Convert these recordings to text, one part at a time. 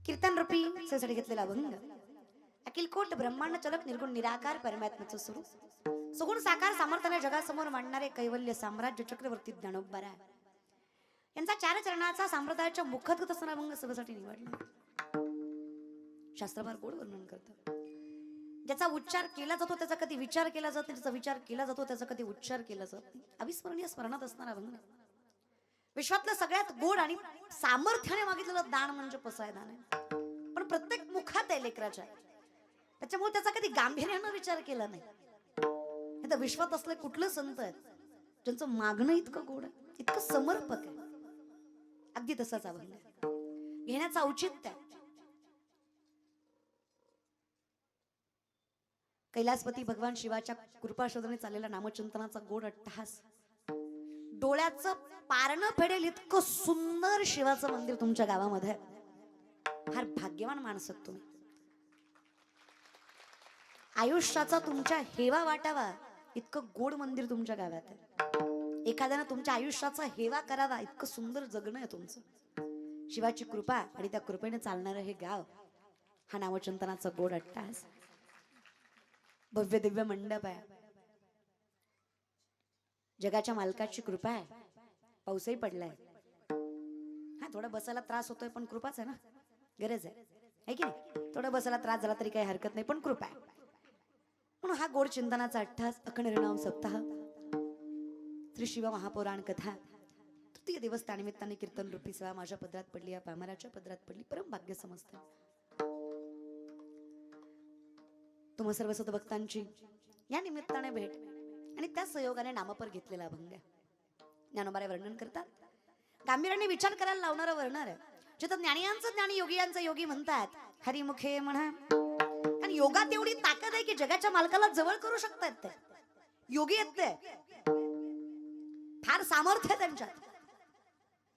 कीर्तन रूपी सहसाठी घेतलेला अभंग. अखिल कोट ब्रह्मांड चलक निर्गुण निराकार परमात्म्याचं स्वरूप सगुण साकार सामर्थ्याने जगासमोर मांडणारे कैवल्य साम्राज्य चक्रवर्ती ज्ञानोबा यांचा चार चरणाचा संप्रदायाच्या मुखद्गत असणारा अभंग सभेसाठी निवडला. शास्त्रभार गोड वर्णन करतात. ज्याचा उच्चार केला जातो त्याचा कधी विचार केला जात नाही, ज्याचा विचार केला जातो त्याचा कधी उच्चार केला जात नाही. अविस्मरणीय स्मरणात असणारा अभंग. विश्वातलं सगळ्यात गोड आणि सामर्थ्याने मागितलेलं दान म्हणजे पसाय दान आहे. पण प्रत्येक मुखात आहे लेकराच्या, त्याच्यामुळे त्याचा कधी गांभीर्यानं विचार केला नाही. आता विश्वात असले कुठलं संत आहेत ज्यांचं मागणं इतकं गोड आहे, इतकं समर्पक आहे. अगदी तसाच अभंग घेण्याचं औचित्य आहे. कैलासपती भगवान शिवाच्या कृपाशोधने चाललेला नामचिंतनाचा गोड अट्टहास, डोळ्याचं पारणं फेडेल इतकं सुंदर शिवाचं मंदिर तुमच्या गावामध्ये. फार भाग्यवान माणसं तुम्ही. आयुष्याचा तुमच्या हेवा वाटावा इतकं गोड मंदिर तुमच्या गावात आहे. एखाद्यानं तुमच्या आयुष्याचा हेवा करावा इतकं सुंदर जगणं आहे तुमचं. शिवाची कृपा आणि त्या कृपेने चालणारं हे गाव, हा नामचिंतनाचा गोड अट्टहास. भव्य दिव्य मंडप आहे. जगाच्या मालकाची कृपा आहे. पाऊसही पडलाय. हा थोडा बसायला त्रास होतोय पण कृपाच आहे ना, गरज आहे की नाही. थोडा बसायला त्रास झाला तरी काही हरकत नाही, पण कृपा आहे. म्हणून हा गोड चिंतनाचा अट्टहास अखंड हरिनाम सप्ताह, श्री शिव महापुराण कथा, तृतीय दिवस त्यानिमित्ताने कीर्तन रूपी सेवा माझ्या पदरात पडली, या पामराच्या पदरात पडली. परम भाग्य समजतं. तुम्हा सर्व सद्भक्तांची या निमित्ताने भेट आणि त्या सहयोगाने नामपर घेतलेला अभंग. ज्ञानोबारे वर्णन करतात. गांभीर्याने विचार करायला लावणारं वर्णन आहे. जिथं ज्ञानियांचं ज्ञानी योगियांचं योगी म्हणतात हरिमुखे म्हणा. कारण योगात एवढी ताकद आहे की जगाच्या मालकाला जवळ करू शकतात ते योगी आहेत. ते फार सामर्थ्य आहे त्यांच्यात.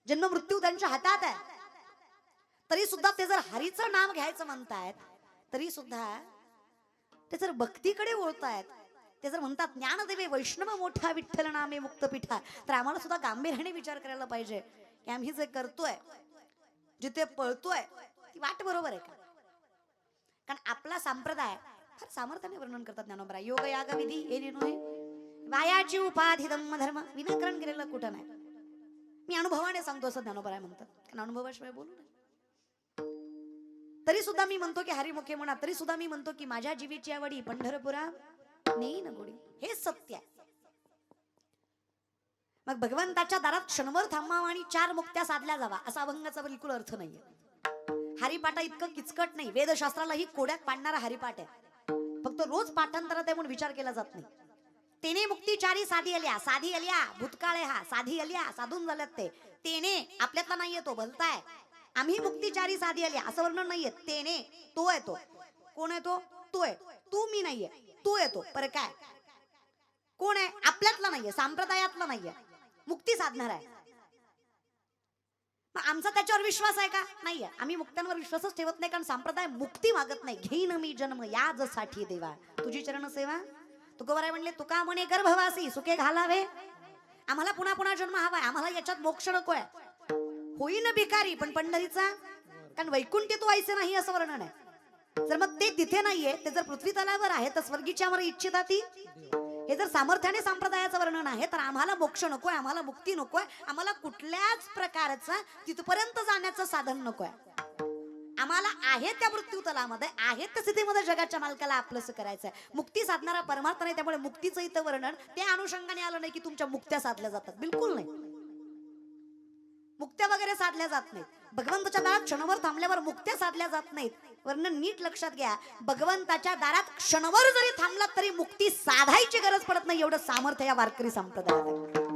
जन्म मृत्यू त्यांच्या हातात आहे. तरी सुद्धा ते जर हरीचं नाम घ्यायचं म्हणतायत, तरी सुद्धा ते जर भक्तीकडे वळतायत, ते जर म्हणतात ज्ञानदेवे वैष्णव मोठा विठ्ठल नामे मुक्तपीठा, तर आम्हाला सुद्धा गांभीर्याने विचार करायला पाहिजे की आम्ही जे करतोय, जिथे पळतोय, ती वाट बरोबर आहे का. कारण आपला संप्रदाय फार सामर्थ्याने वर्णन करतात ज्ञानोबा. योग याग विधी हे नोहे वायाची उपाधी धम्म धर्म विनाकरण केलेलं कुठं नाही. मी अनुभवाने सांगतो असं ज्ञानोबा म्हणतात. कारण अनुभवाशिवाय बोलू नये. तरी सुद्धा मी म्हणतो की हरिमुखे म्हणा. तरी सुद्धा मी म्हणतो की माझ्या जीवीची आवडी पंढरपुरा नेई न गोडी. हे सत्य आहे. मग भगवंताच्या दारात क्षणभर थांबावा आणि 4 मुक्त्या साधल्या जावा असा अभंगाचा बिलकुल अर्थ नाहीये. हरिपाठा इतकं किचकट नाही. वेदशास्त्रालाही कोड्यात पाडणारा हरिपाठ आहे. फक्त रोज पाठांतरात आहे म्हणून विचार केला जात नाही. तेने मुक्ती 4 साधी आल्या. साधी आल्या भूतकाळे हा. साधी आल्या साधून झाल्यात. तेने आपल्यातला नाहीये, तो भलताय. आम्ही मुक्ती 4 साधी आल्या असं वर्णन नाहीये. तेने तो आहे. तो कोण आहे? तो आहे. तू मी नाहीये, तू येतो. पर काय कोण आहे? आपल्यातला नाहीये, संप्रदायातला नाहीये, मुक्ती साधणार आहे. मग आमचा त्याच्यावर विश्वास आहे का? नाहीये. आम्ही मुक्त्यांवर विश्वासच ठेवत नाही. कारण संप्रदाय मुक्ती मागत नाही. घेईन मी जन्म याजसाठी देवा तुझी चरण सेवा. तुकोबाराय म्हणले तुका म्हणे गर्भवासी सुखे घालावे. आम्हाला पुन्हा पुन्हा जन्म हवाय. आम्हाला याच्यात मोक्ष नकोय. होईन भिकारी पण पंढरीचा. कारण वैकुंठी तो व्हायचं नाही असं वर्णन आहे. जर मग ते तिथे नाहीये, ते जर पृथ्वी तलावर आहे तर स्वर्गीची आम्हाला इच्छिता ती. हे जर सामर्थ्याने संप्रदायाचं वर्णन आहे तर आम्हाला मोक्ष नकोय, आम्हाला मुक्ती नकोय, आम्हाला कुठल्याच प्रकारचा तिथपर्यंत जाण्याचं साधन नकोय. आम्हाला आहे त्या मृत्यू तलामध्ये, आहे त्या स्थितीमध्ये जगाच्या मालकाला आपलंसं करायचंय. मुक्ती साधणारा परमार्थ नाही. त्यामुळे मुक्तीचं इथं वर्णन त्या अनुषंगाने आलं नाही की तुमच्या मुक्त्या साधल्या जातात. बिलकुल नाही. मुक्त्या वगैरे साधल्या जात नाहीत. भगवंताच्या दारात क्षणभर थांबल्यावर मुक्त्या साधल्या जात नाहीत. वर्णन नीट लक्षात घ्या. भगवंताच्या दारात क्षणभर जरी थांबलात तरी मुक्ती साधायची गरज पडत नाही. एवढं सामर्थ्य या वारकरी संप्रदायात आहे.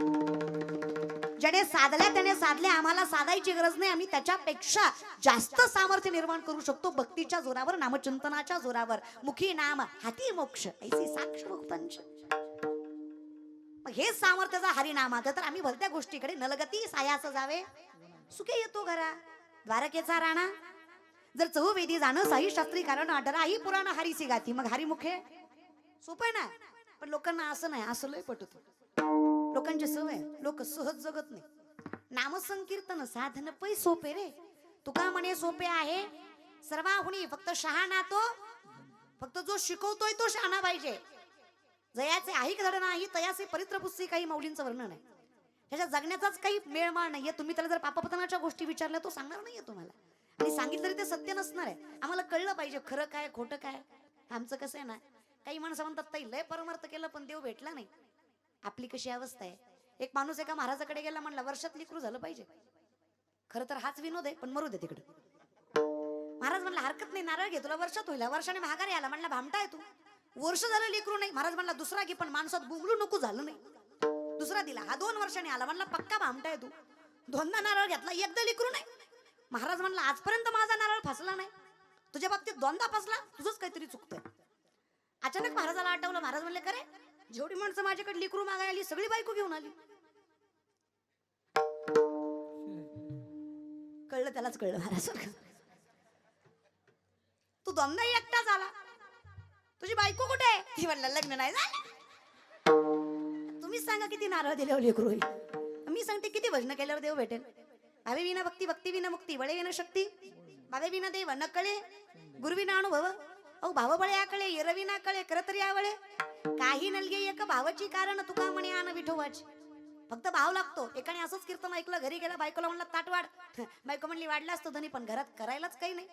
ज्याने साधल्या त्याने साधल्या. आम्हाला साधायची गरज नाही. आम्ही त्याच्यापेक्षा जास्त सामर्थ्य निर्माण करू शकतो भक्तीच्या जोरावर, नामचिंतनाच्या जोरावर. मुखी नाम हाती मोक्ष ऐसी साक्ष मुक्तांच. हे सामर्थ्याचा हरिनामात तर आम्ही भलत्या गोष्टीकडे नलगती सायास जावे सुखे येतो घरा. द्वारकेचा राणा जर चहुवेदी जाणं साई शास्त्री कारण आढराही पुराण हरीसी गाती. मग हरिमुखे सोपं ना. पण लोकांना असं नाही. असं लय पटत. लोकांची सवय, लोक सहज जगत नाही. नामसंकीर्तन साधन पै सोपे रे. तुका म्हणे सोपे आहे सर्वाहुनी फक्त शहाणा तो, फक्त जो शिकवतोय तो शहाणा पाहिजे. जयाचे ऐक धड नाही तयाचे परित्रपुस्सी काही माऊलींचं वर्णन आहे. त्याच्या जगण्याचाच काही मेळमाळ नाहीये. तुम्ही त्याला जर पापपतनाच्या गोष्टी विचारल्या तो सांगणार नाहीये तुम्हाला, आणि सांगितलं तरी ते सत्य नसणार आहे. आम्हाला कळलं पाहिजे खरं काय खोटं काय. आमचं कसं आहे ना, काही माणसं म्हणतात ताई लय परमार्थ केलं पण देव भेटला नाही. आपली कशी अवस्था आहे. एक माणूस एका महाराजाकडे गेला, म्हणला वर्षात लेकरू झालं पाहिजे. खरं तर हाच विनोद आहे, पण मरू दे तिकडे. महाराज म्हणला हरकत नाही, नारळ घे, तुला वर्षात होईल. वर्षाने महागारी आला. म्हणला भामटा आहे तू, वर्ष झालं लेकरू नाही. महाराज म्हणला दुसरा घे, पण माणसात बुंगलू नको, झालं नाही. दुसरा दिला. हा 2 वर्षाने आला. म्हणला पक्का भामटा आहे तू. 2दा नारळ घेतला, एकदा लेकरू नाही. महाराज म्हणला आजपर्यंत माझा नारळ फसला नाही, तुझ्या बाबतीत 2दा फसला, तुझंच काहीतरी चुकतंय. अचानक महाराजाला आठवलं. महाराज म्हणले करे जेवढी माणसं माझ्याकडे लेकरू मागायला आली सगळी बायको घेऊन आली. कळलं त्यालाच कळलं. महाराज तू 2दा एकटाच आला, तुझी बायको कुठे आहे? ती म्हणलं लग्न नाही झालं. तुम्हीच सांगा किती नारळ दिल्यावर लेकरू होईल. मी सांगते किती भजन केल्यावर देव भेटेल. भावे विना भक्ती, भक्ती विना मुक्ती, बळे विना शक्ती, भावे विना देव न कळे, गुरु विना अनुभव. अहो भाव बळे आकळे, येरवी ना कळे, कर तरी आवळे. काही नलगे एक भावाची कारण, तुका म्हणे आन विठोबाची. फक्त भाव लागतो. एकाने असंच कीर्तन ऐकलं, घरी गेला, बायकोला म्हणला ताट वाढ. बायको म्हणली वाढला असतो धनी, पण घरात करायलाच काही नाही.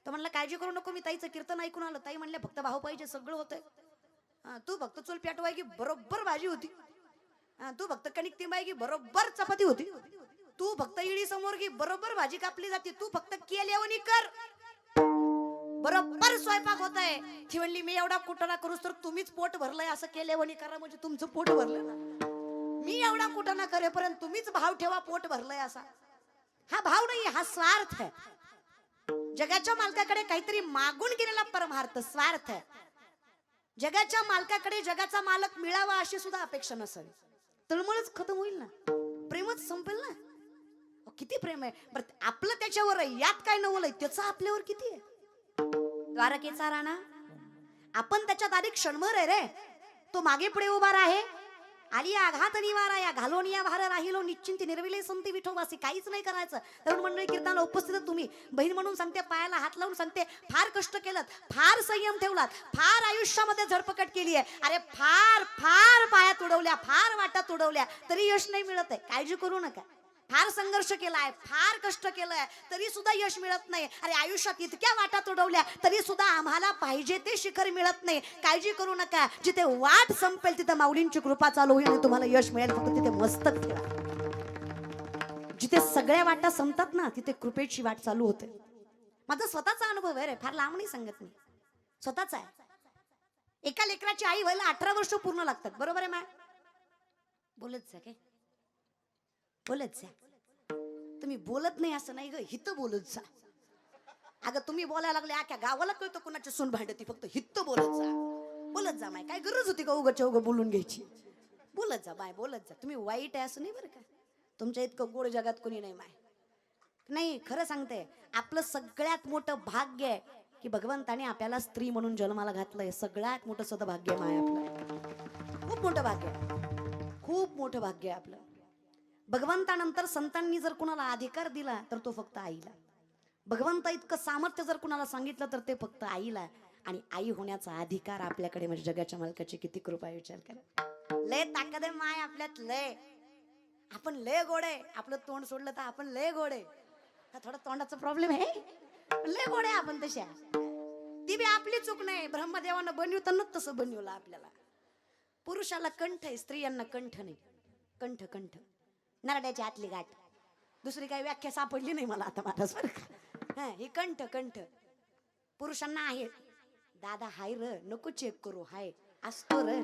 तर म्हणलं काळजी करू नको, मी ताईचं कीर्तन ऐकून आलो. ताई म्हणले फक्त भाव पाहिजे, सगळं होतंय. तू फक्त चूल पेटवाय की बरोबर भाजी होती. तू फक्त कणिक तिंबाय की बरोबर चपाती होती. तू फक्त इडी समोर की बरोबर भाजी कापली जाते. तू फक्त केल्यावनी कर, बरोबर स्वयंपाक होतंय. ती म्हणली मी एवढा कुटाणा करूस तर तुम्हीच पोट भरलंय, असं केल्यावनी करा म्हणजे तुमचं पोट भरलं ना. मी एवढा कुटाणा करेपर्यंत तुम्हीच भाव ठेवा, पोट भरलंय असा. हा भाव नाही, हा स्वार्थ आहे. जगाच्या मालकाकडे काहीतरी मागून गेलेला परमार्थ स्वार्थ आहे. जगाच्या मालकाकडे जगाचा मालक मिळावा अशी सुद्धा अपेक्षा नसावी. तळमळच खतम होईल ना, प्रेमच संपेल ना. किती प्रेम आहे बरं आपलं त्याच्यावर आहे, यात काय नवलंय त्याचं आपल्यावर किती आहे. द्वारकेचा राणा आपण त्याच्यात अधिक क्षणभर आहे रे. तो मागे पुढे उभा आहे. आली आघात निवारा या घालोन या भार राहिलो निश्चिंती निर्विले संती विठोबासी. काहीच नाही करायचं. तरुण मंडळी कीर्तनाला उपस्थित तुम्ही बहीण म्हणून सांगते, पायाला हात लावून सांगते, फार कष्ट केलं, फार संयम ठेवलात, फार आयुष्यामध्ये धडपकड केली आहे. अरे फार फार पाया तुडवल्या, फार वाटा तुडवल्या, तरी यश नाही मिळत आहे. काळजी करू नका. फार संघर्ष केलाय, फार कष्ट केलंय, तरी सुद्धा यश मिळत नाही. अरे आयुष्यात इतक्या वाटा तुडवल्या तरी सुद्धा आम्हाला पाहिजे ते शिखर मिळत नाही. काळजी करू नका. जिथे वाट संपेल तिथे माऊलींची कृपा चालू होईल आणि तुम्हाला यश मिळेल. फक्त तिथे मस्तक ठेवा. जिथे सगळ्या वाटा संपतात ना तिथे कृपेची वाट चालू होते. माझा स्वतःचा अनुभव आहे रे, फार लांब नाही सांगत मी, स्वतःचा आहे. एका लेकराची आई व्हायला 18 वर्ष पूर्ण लागतात. बरोबर आहे मा? बोलत जा काय, बोलत जा. तुम्ही बोलत नाही असं नाही ग, हित बोलत जा. अगं तुम्ही बोलायला लागले अख्या गावाला कळतं कोणाची सून भांडती. फक्त हित बोलत जा, बोलत जा. माय काय गरज होती का उगाच उगा बोलून घ्यायची. बोलत जा बाय, बोलत जा. तुम्ही वाईट आहे असं नाही बरं का. तुमच्या इतकं गोड जगात कोणी नाही माय. नाही खरं सांगते, आपलं सगळ्यात मोठं भाग्य आहे की भगवंताने आपल्याला स्त्री म्हणून जन्माला घातलंय. सगळ्यात मोठं सुद्धा भाग्य आहे माय आपलं. खूप मोठं भाग्य आहे, खूप मोठं भाग्य आहे आपलं. भगवंतानंतर संतांनी जर कुणाला अधिकार दिला तर तो फक्त आईला. भगवंता इतकं सामर्थ्य जर कुणाला सांगितलं तर ते फक्त आईला. आणि आई होण्याचा अधिकार आपल्याकडे म्हणजे जगाच्या मालकाची किती कृपा आहे विचार करा. लय ताकद आहे माय आपल्यात, लय. आपण लय गोड आहे. आपलं तोंड सोडलं तर आपण लय गोड आहे. थोडा तोंडाचा प्रॉब्लेम आहे, लय गोड आहे आपण. तशा ती बी आपली चूक नाही. ब्रह्मदेवानं बनवताना तसं बनवलं आपल्याला. पुरुषाला कंठ आहे, स्त्रियांना कंठ नाही. कंठ कंठ नरड्याची आतली गाठ. दुसरी काही व्याख्या सापडली नाही मला आता महाराज बरं का. ही कंठ कंठ पुरुषांना आहे. दादा हाय र, नको चेक करू, हाय असतो र.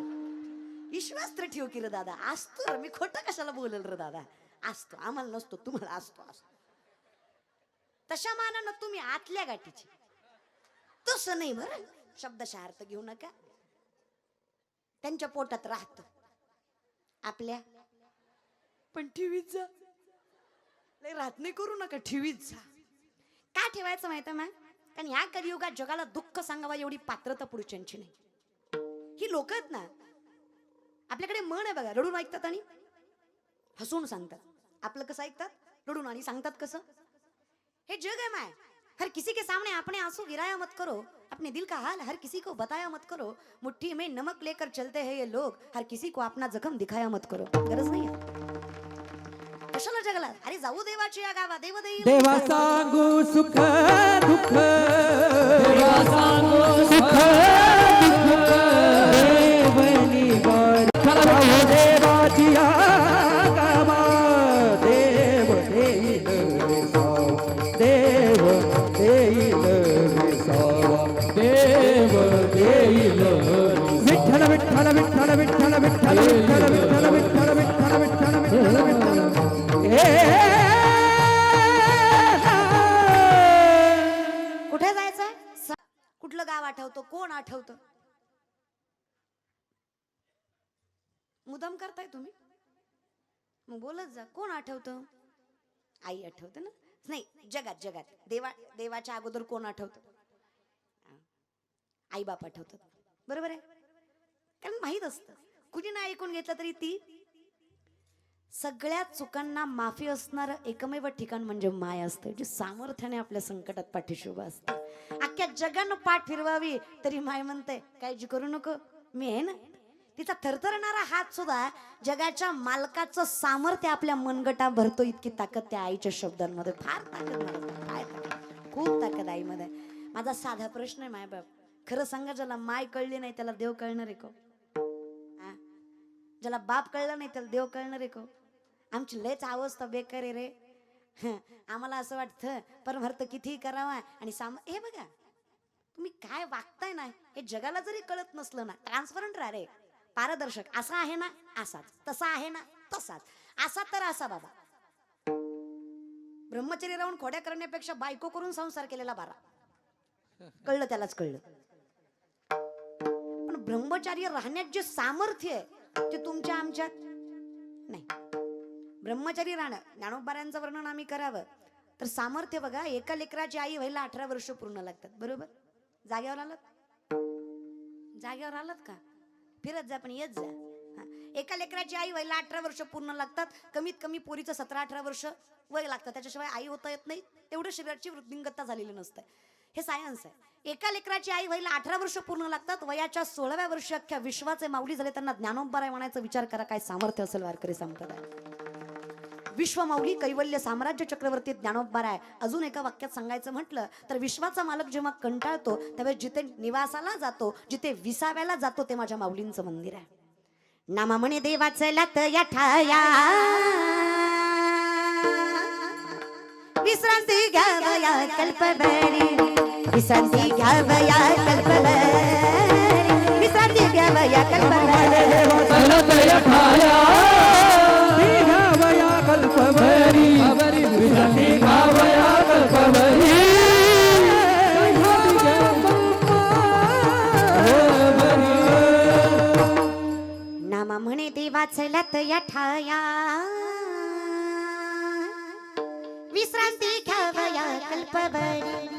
विश्वास तर ठेव की र दादा, असतो र. मी खोटं कशाला बोलेल र दादा, असतो. आम्हाला नसतो, तुम्हाला असतो. असतो तशा मानानं तुम्ही आतल्या गाठीची, तसं नाही बरं. शब्दशः अर्थ घेऊ नका. त्यांच्या पोटात राहत आपल्या, पण ठेवीत जा. लय राहत नाही करू नका, ठेवीत जा. का ठेवायचं माहिती आहे? कारण ह्या कलियुगात जगाला दुःख सांगावा एवढी पात्रता पुरुषांची नाही. ही लोक आहेत ना, आपल्याकडे म्हण आहे बघा, रडून ऐकतात आणि हसून सांगतात. आपलं कसं ऐकतात? रडून आणि सांगतात कसं? हे जग आहे माय. हर किसी के सामने अपने आंसू गिराया मत करो, अपने दिल का हाल हर किसी को बताया मत करो, मुट्ठी में नमक लेकर चलते हैं ये लोग, हर किसी को अपना जखम दिखाया मत करो. गरज नाही कशाला जगला. अरे जाऊ देवाची या गावा, देव देईल. देवा सांगू सुख दुःख, देवा सांगू सुख दुःख, देवनी वर चला देवाची या गावा, देव देईल विसावा, देव देईल विसावा, देव देईल विठ्ठल विठ्ठल विठ्ठल विठ्ठल विठ्ठल विठ्ठल विठ्ठल विठ्ठल विठ्ठल विठ्ठल विठ्ठल विठ्ठल. कुठे जायचंय? कुठलं गाव आठवतं? कोण आठवतं? मुदाम करताय तुम्ही? मग बोलत जा. कोण आठवतं? आई आठवते ना? नाही, जगात जगात देवाच्या अगोदर कोण आठवतं? आई बाप आठवतात. बरोबर आहे? कारण माहित असतं, कुणी नाही ऐकून घेतलं तरी ती सगळ्या चुकांना माफी असणार एकमेव ठिकाण म्हणजे माय असते, जे सामर्थ्याने आपल्या संकटात पाठीशी उभा असते. अख्ख्या जगानं पाठ फिरवावी तरी माय म्हणते काळजी करू नको, मी आहे ना. तिचा थरथरणारा हात सुद्धा जगाच्या मालकाचं सामर्थ्य आपल्या मनगटा भरतो, इतकी ताकद त्या आईच्या शब्दांमध्ये. फार ताकद, खूप ताकद आईमध्ये. माझा साधा प्रश्न आहे, माय बाप खरं सांगा, ज्याला माय कळली नाही त्याला देव कळणार आहे का? ज्याला बाप कळलं नाही त्याला देव कळणार आहे का? आमची लयच अवस्था बेकार आहे रे. आम्हाला असं वाटतं परमार्थ किती करावा आणि हे बघा तुम्ही काय वागताय ना, हे जगाला जरी कळत नसलं ना, ट्रान्सपरंट राहा रे, पारदर्शक. असा आहे ना असाच, तसा आहे ना तसाच, असा तर असा. बाबा ब्रह्मचर्य राहून खोड्या करण्यापेक्षा बायको करून संसार केलेला बारा. कळलं त्यालाच कळलं. पण ब्रह्मचार्य राहण्यात जे सामर्थ्य आहे ते तुमच्या आमच्यात नाही. ब्रह्मचारी राहणं, ज्ञानोबारांचं वर्णन आम्ही करावं तर सामर्थ्य बघा. एका लेकराची आई व्हायला 18 वर्ष पूर्ण लागतात. बरोबर? जागेवर आलात? जागेवर आलात का? फिरत जा पण येत जा. एका लेकराची आई व्हायला 18 वर्ष पूर्ण लागतात. कमीत कमी पोरीचं 17-18 वर्ष वय लागतं, त्याच्याशिवाय आई होता येत नाही. तेवढं शरीराची वृद्धिंगतता झालेली नसते. हे सायन्स आहे. एका लेकराची आई व्हायला 18 वर्ष पूर्ण लागतात. वयाच्या 16व्या वर्षी अख्ख्या विश्वाचे माऊली झाले. त्यांना ज्ञानोबाराय म्हणायचा विचार करा, काय सामर्थ्य असेल वारकरी संप्रदाय. विश्वमाऊली कैवल्य साम्राज्य चक्रवर्ती ज्ञानोबाराय. अजून एका वाक्यात सांगायचं म्हटलं तर विश्वाचा मालक जेव्हा कंटाळतो त्यावेळेस जिथे निवासाला जातो, जिथे विसाव्याला जातो, ते माझ्या माऊलींचं मंदिर आहे. नामा म्हणे देवाचं लात या ठाया, विश्रांती घ्यावया कल्पभरी, विश्रांती घ्यावया कल्पभरी, विश्रांती घ्यावया कल्पभरी, कल्पभरी विश्रांती घ्यावया कल्पभरी. नामा म्हणे देवाचं लात या ठाया, विश्रांती घ्यावया कल्पभरी,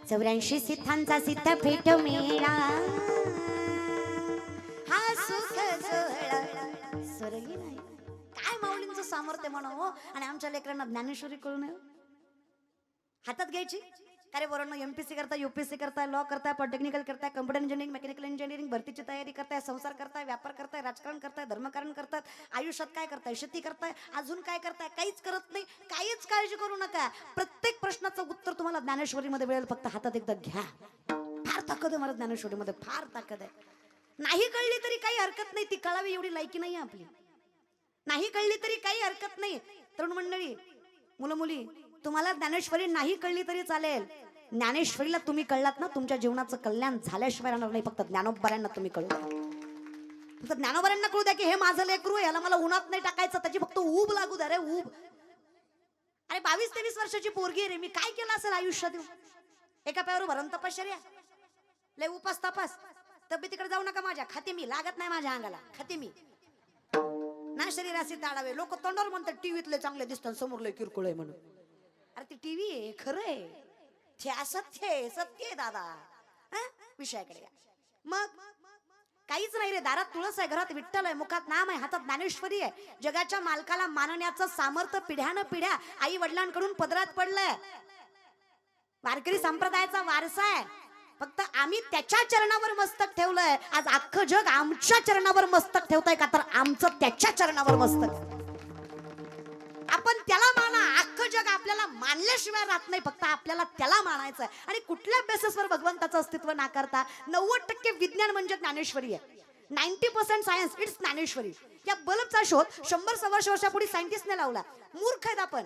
84 सिद्धांचा सिद्ध भेट मेळा, हा सुख सोहळा स्वर्गी नाही. काय माऊलींचं सामर्थ्य म्हणावं. आणि आमच्या लेकरांना ज्ञानेश्वरी कळू नये हातात घ्यायची. अरे वरून एमपीसी करताय, यूपीएससी करताय, लॉ करताय, पॉलिटेक्निकल करताय, कम्प्युटर इंजिनिअरिंग, मेकॅनिकल इंजिनिअरिंग, भरतीची तयारी करताय, संसार करताय, व्यापार करताय, राजकारण करताय, धर्मकारण करताय, आयुष्यात काय करताय, शेती करताय, अजून काय करताय, काहीच करत नाही. काहीच काळजी करू नका. प्रत्येक प्रश्नाचं उत्तर तुम्हाला ज्ञानेश्वरीमध्ये मिळेल. फक्त हातात एकदा घ्या. फार ताकद आहे मला ज्ञानेश्वरीमध्ये, फार ताकद आहे. नाही कळली तरी काही हरकत नाही, ती कळावी एवढी लायकी नाही आपली. नाही कळली तरी काही हरकत नाही. तरुण मंडळी, मुलं मुली, तुम्हाला ज्ञानेश्वरी नाही कळली तरी चालेल. ज्ञानेश्वरीला तुम्ही कळलात ना, तुमच्या जीवनाचं कल्याण झाल्याशिवाय राहणार नाही. फक्त ज्ञानोबारांना तुम्ही कळू द्या. फक्त ज्ञानोबारांना कळू द्या की हे माझं लेकरू, याला मला उन्हात नाही टाकायचं, त्याची फक्त ऊब लागू द्या रे, ऊब. अरे 22-23 वर्षाची पोरगी रे, मी काय केलं असेल आयुष्यात? एका पायावर भरण तपश्चर्या, लय उपास तपास. तब्येतीकडे जाऊ नका माझ्या, खाते मी, लागत नाही माझ्या अंगाला, खाते मी ना. शरीराशी ताडावे. लोक तोंडावर म्हणतात टीव्हीतले चांगले दिसतात, समोर लय किरकोळ आहे म्हणून. अरे ती टीव्ही आहे, खरं आहे ते, असत्य आहे, सत्य आहे दादा. विषयाकडे या. मग काहीच नाही रे. दारात तुळस आहे, घरात विठ्ठल आहे, मुखात नाम आहे, हातात ज्ञानेश्वरी आहे. जगाच्या मालकाला मानण्याचं सामर्थ्य पिढ्यानं पिढ्या आई वडिलांकडून पदरात पडलंय. वारकरी संप्रदायाचा वारसा आहे. फक्त आम्ही त्याच्या चरणावर मस्तक ठेवलंय. आज अख्खं जग आमच्या चरणावर मस्तक ठेवतंय का तर आमचं त्याच्या चरणावर मस्तक. आपण त्याला माना. अख्खं जग आपल्याला मानल्याशिवाय राहत नाही. फक्त आपल्याला त्याला मानायचंय. आणि कुठल्या बेसिसवर भगवंताचं अस्तित्व नाकारता? 90% विज्ञान म्हणजे ज्ञानेश्वरी आहे. 90% सायन्स इट्स ज्ञानेश्वरी. या बल्बचा शोध 100-125 वर्षापूर्वी सायंटिस्टने लावला. मूर्ख आहेत आपण.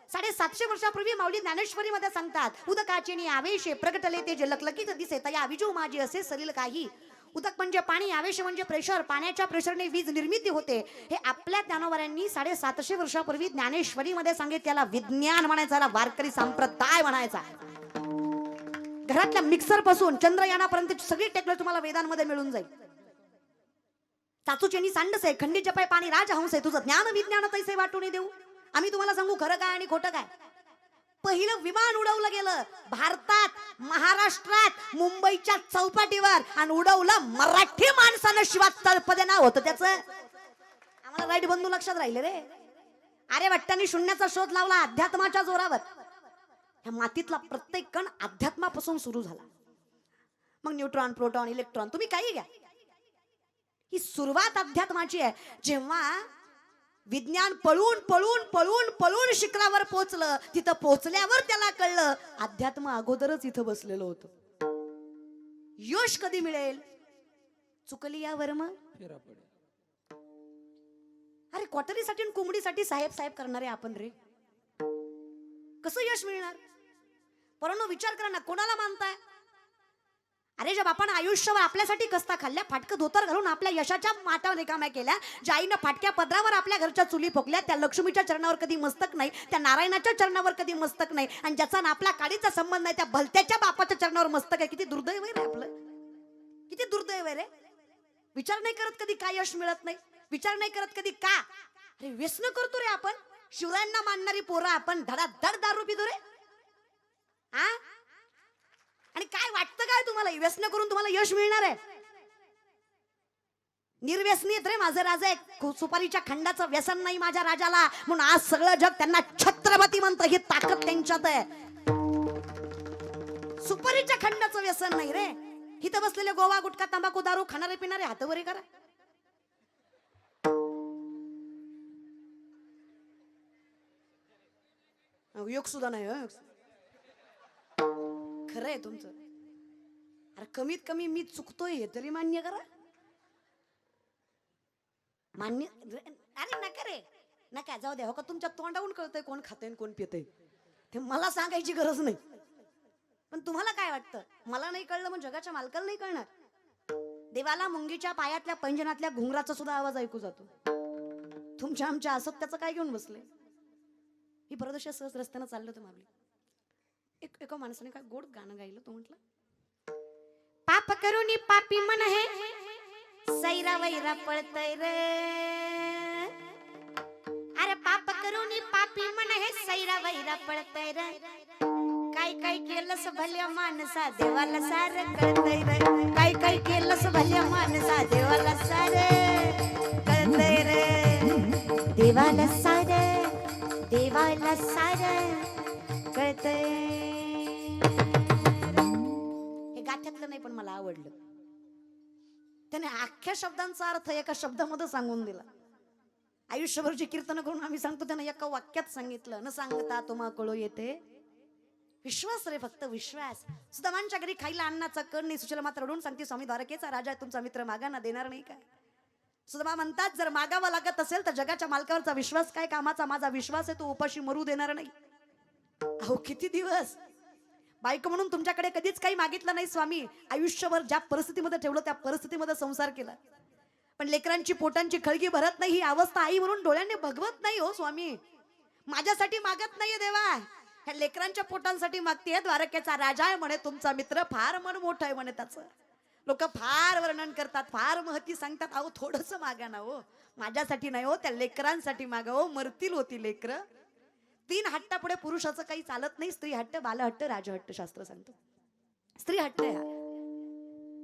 750 वर्षापूर्वी माऊली ज्ञानेश्वरी मध्ये सांगतात, उदकाचे आवेशे प्रगटले ते जे लकलकीत दिसे तया विजू माझी असे सलील काही. उदक म्हणजे पाणी, आवेश म्हणजे प्रेशर. पाण्याच्या प्रेशरने वीज निर्मिती होते. हे आपल्या ज्ञानोबऱ्यांनी 750 वर्षापूर्वी ज्ञानेश्वरी मध्ये सांगितलं. त्याला विज्ञान म्हणायचं, त्याला वारकरी संप्रदाय म्हणायचा. घरातल्या मिक्सर पासून चंद्रयानापर्यंत सगळी टेक्नॉलॉजी तुम्हाला वेदांमध्ये मिळून जाईल. चाचूचेनी सांडस आहे, खंडीचे पाय पाणी राजहंस आहे. तुझं ज्ञान विज्ञान तैसे वाटून देऊ. आम्ही तुम्हाला सांगू खरं काय आणि खोटं काय. पहिलं विमान उडवलं गेलं भारतात, महाराष्ट्रात, मुंबईच्या चौपाटीवर. आणि उडवलं मराठी माणसानं. शिवाय तळपदे नाव होतं त्याचं. आम्हाला राईट बंधू लक्षात राहिले रे. अरे भट्टांनी शून्याचा शोध लावला अध्यात्माच्या जोरावर. ह्या मातीतला प्रत्येक कण अध्यात्मापासून सुरू झाला. मग न्यूट्रॉन, प्रोटॉन, इलेक्ट्रॉन तुम्ही काही घ्या. ही सुरुवात अध्यात्माची आहे. जेव्हा विज्ञान पळून पळून पळून पळून शिखरावर पोहोचलं, तिथं पोहोचल्यावर त्याला कळलं अध्यात्म अगोदरच इथं बसलेलं होतं. यश कधी मिळेल? चुकली या वर्म. अरे क्वार्टरीसाठी आणि कोंबडीसाठी साहेब साहेब करणारे आपण रे. कसं यश मिळणार? परंतु विचार करा ना, कोणाला मानताय? अरे जब आपण आयुष्यभर आपल्यासाठी कस्ता खाल्ल्या, फाटकं धोतर घालून आपल्या यशाच्या माटा रिकाम्या केल्या, ज्या आईनं फाटक्या पदरावर आपल्या घरच्या चुली फोकल्या, त्या लक्ष्मीच्या चरणावर कधी मस्तक नाही, त्या नारायणाच्या चरणावर कधी मस्तक नाही, आणि ज्याचा ना आपल्या काडीचा संबंध नाही त्या भलत्याच्या बापाच्या चरणावर मस्तक आहे. किती दुर्दैव आहे रे आपलं. किती दुर्दैव आहे रे. विचार नाही करत कधी का यश मिळत नाही. विचार नाही करत कधी का. अरे व्यसन करतो रे आपण. शिवरायांना मानणारी पोरं आपण धडाधड दारू पितो रे. हा, आणि काय वाटतं काय तुम्हाला व्यसन करून तुम्हाला यश मिळणार आहे? निर्व्यसनी आहेत रे माझे राजे. सुपारीच्या खंडाचं व्यसन नाही माझ्या राजाला, म्हणून आज सगळं जग त्यांना छत्रपती म्हणतं. ही ताकद त्यांच्यात आहे. सुपारीच्या खंडाचं व्यसन नाही रे. इथं बसलेले गोवा, गुटखा, तंबाखू, दारू खाणारे पिणारे हात वरे करा. योग सुद्धा नाही. खरं आहे तुमचं. अरे कमीत कमी मी चुकतोय हे तरी मान्य करा. मान्य. अरे नका रे नका, जाऊ द्या. हो का तुमच्या तोंडावून कळतंय कोण खातंय कोण पितंय. ते मला सांगायची गरज नाही. पण तुम्हाला काय वाटतं? मला नाही कळलं मग जगाच्या मालकाला नाही कळणार? देवाला मुंगीच्या पायातल्या पैंजनातल्या घुंगराचा सुद्धा आवाज ऐकू जातो. तुमच्या आमच्या असत्याचं काय घेऊन बसले? ही परदेशात सहज रस्त्यानं चाललं होतं मागली. एका माणसाने काय गोड गाणं गायलं. तो म्हटलं, पाप करून पापी मन है सैरा वैरा पळतय रे. अरे पाप करून पापी मन है सैरा वैरा पळतय रे. काय काय केलंस भल्या माणसा देवाला सार कळतय रे. काय काय केलंस भल्या माणसा देवाला सार कळतय रे. देवाला सार देवाला सार कळतय. हे गाठ्यातलं नाही पण मला आवडलं. त्याने अख्ख्या शब्दांचा अर्थ एका शब्दामध्ये सांगून दिला. आयुष्यभरची कीर्तन करून आम्ही सांगतो, त्याने एका वाक्यात सांगितलं. न सांगता तुम्हा कळू येते विश्वास रे, फक्त विश्वास. सुदामांच्या घरी खायला अन्नाचा कण नाही. सुशीला मात्र रडून सांगते, स्वामी द्वारकेचा राजा आहे तुमचा मित्र, मागाना देणार नाही काय? सुदामा म्हणतात, जर मागावं लागत असेल तर जगाच्या मालकावरचा विश्वास काय कामाचा? माझा विश्वास आहे तो उपाशी मरू देणार नाही. अहो किती दिवस बायको म्हणून तुमच्याकडे कधीच काही मागितलं नाही स्वामी. आयुष्यभर ज्या परिस्थितीमध्ये ठेवलं त्या परिस्थितीमध्ये संसार केला, पण लेकरांची पोटांची खळगी भरत नाही. ही अवस्था आई म्हणून डोळ्याने बघवत नाही हो स्वामी. माझ्यासाठी मागत नाहीये देवा, ह्या लेकरांच्या पोटांसाठी मागतेय. द्वारकेचा राजा आहे म्हणे तुमचा मित्र, फार मन मोठं आहे म्हणे त्याचं. लोक फार वर्णन करतात, फार महती सांगतात. अहो थोडस मागा ना हो, माझ्यासाठी नाही हो, त्या लेकरांसाठी मागा हो. मरतील होती लेकर. 3 हट्टापुढे पुरुषाचं काही चालत नाही. स्त्री हट्ट, बालहट्ट, राजहट्ट शास्त्र सांगतो. स्त्री हट्ट हा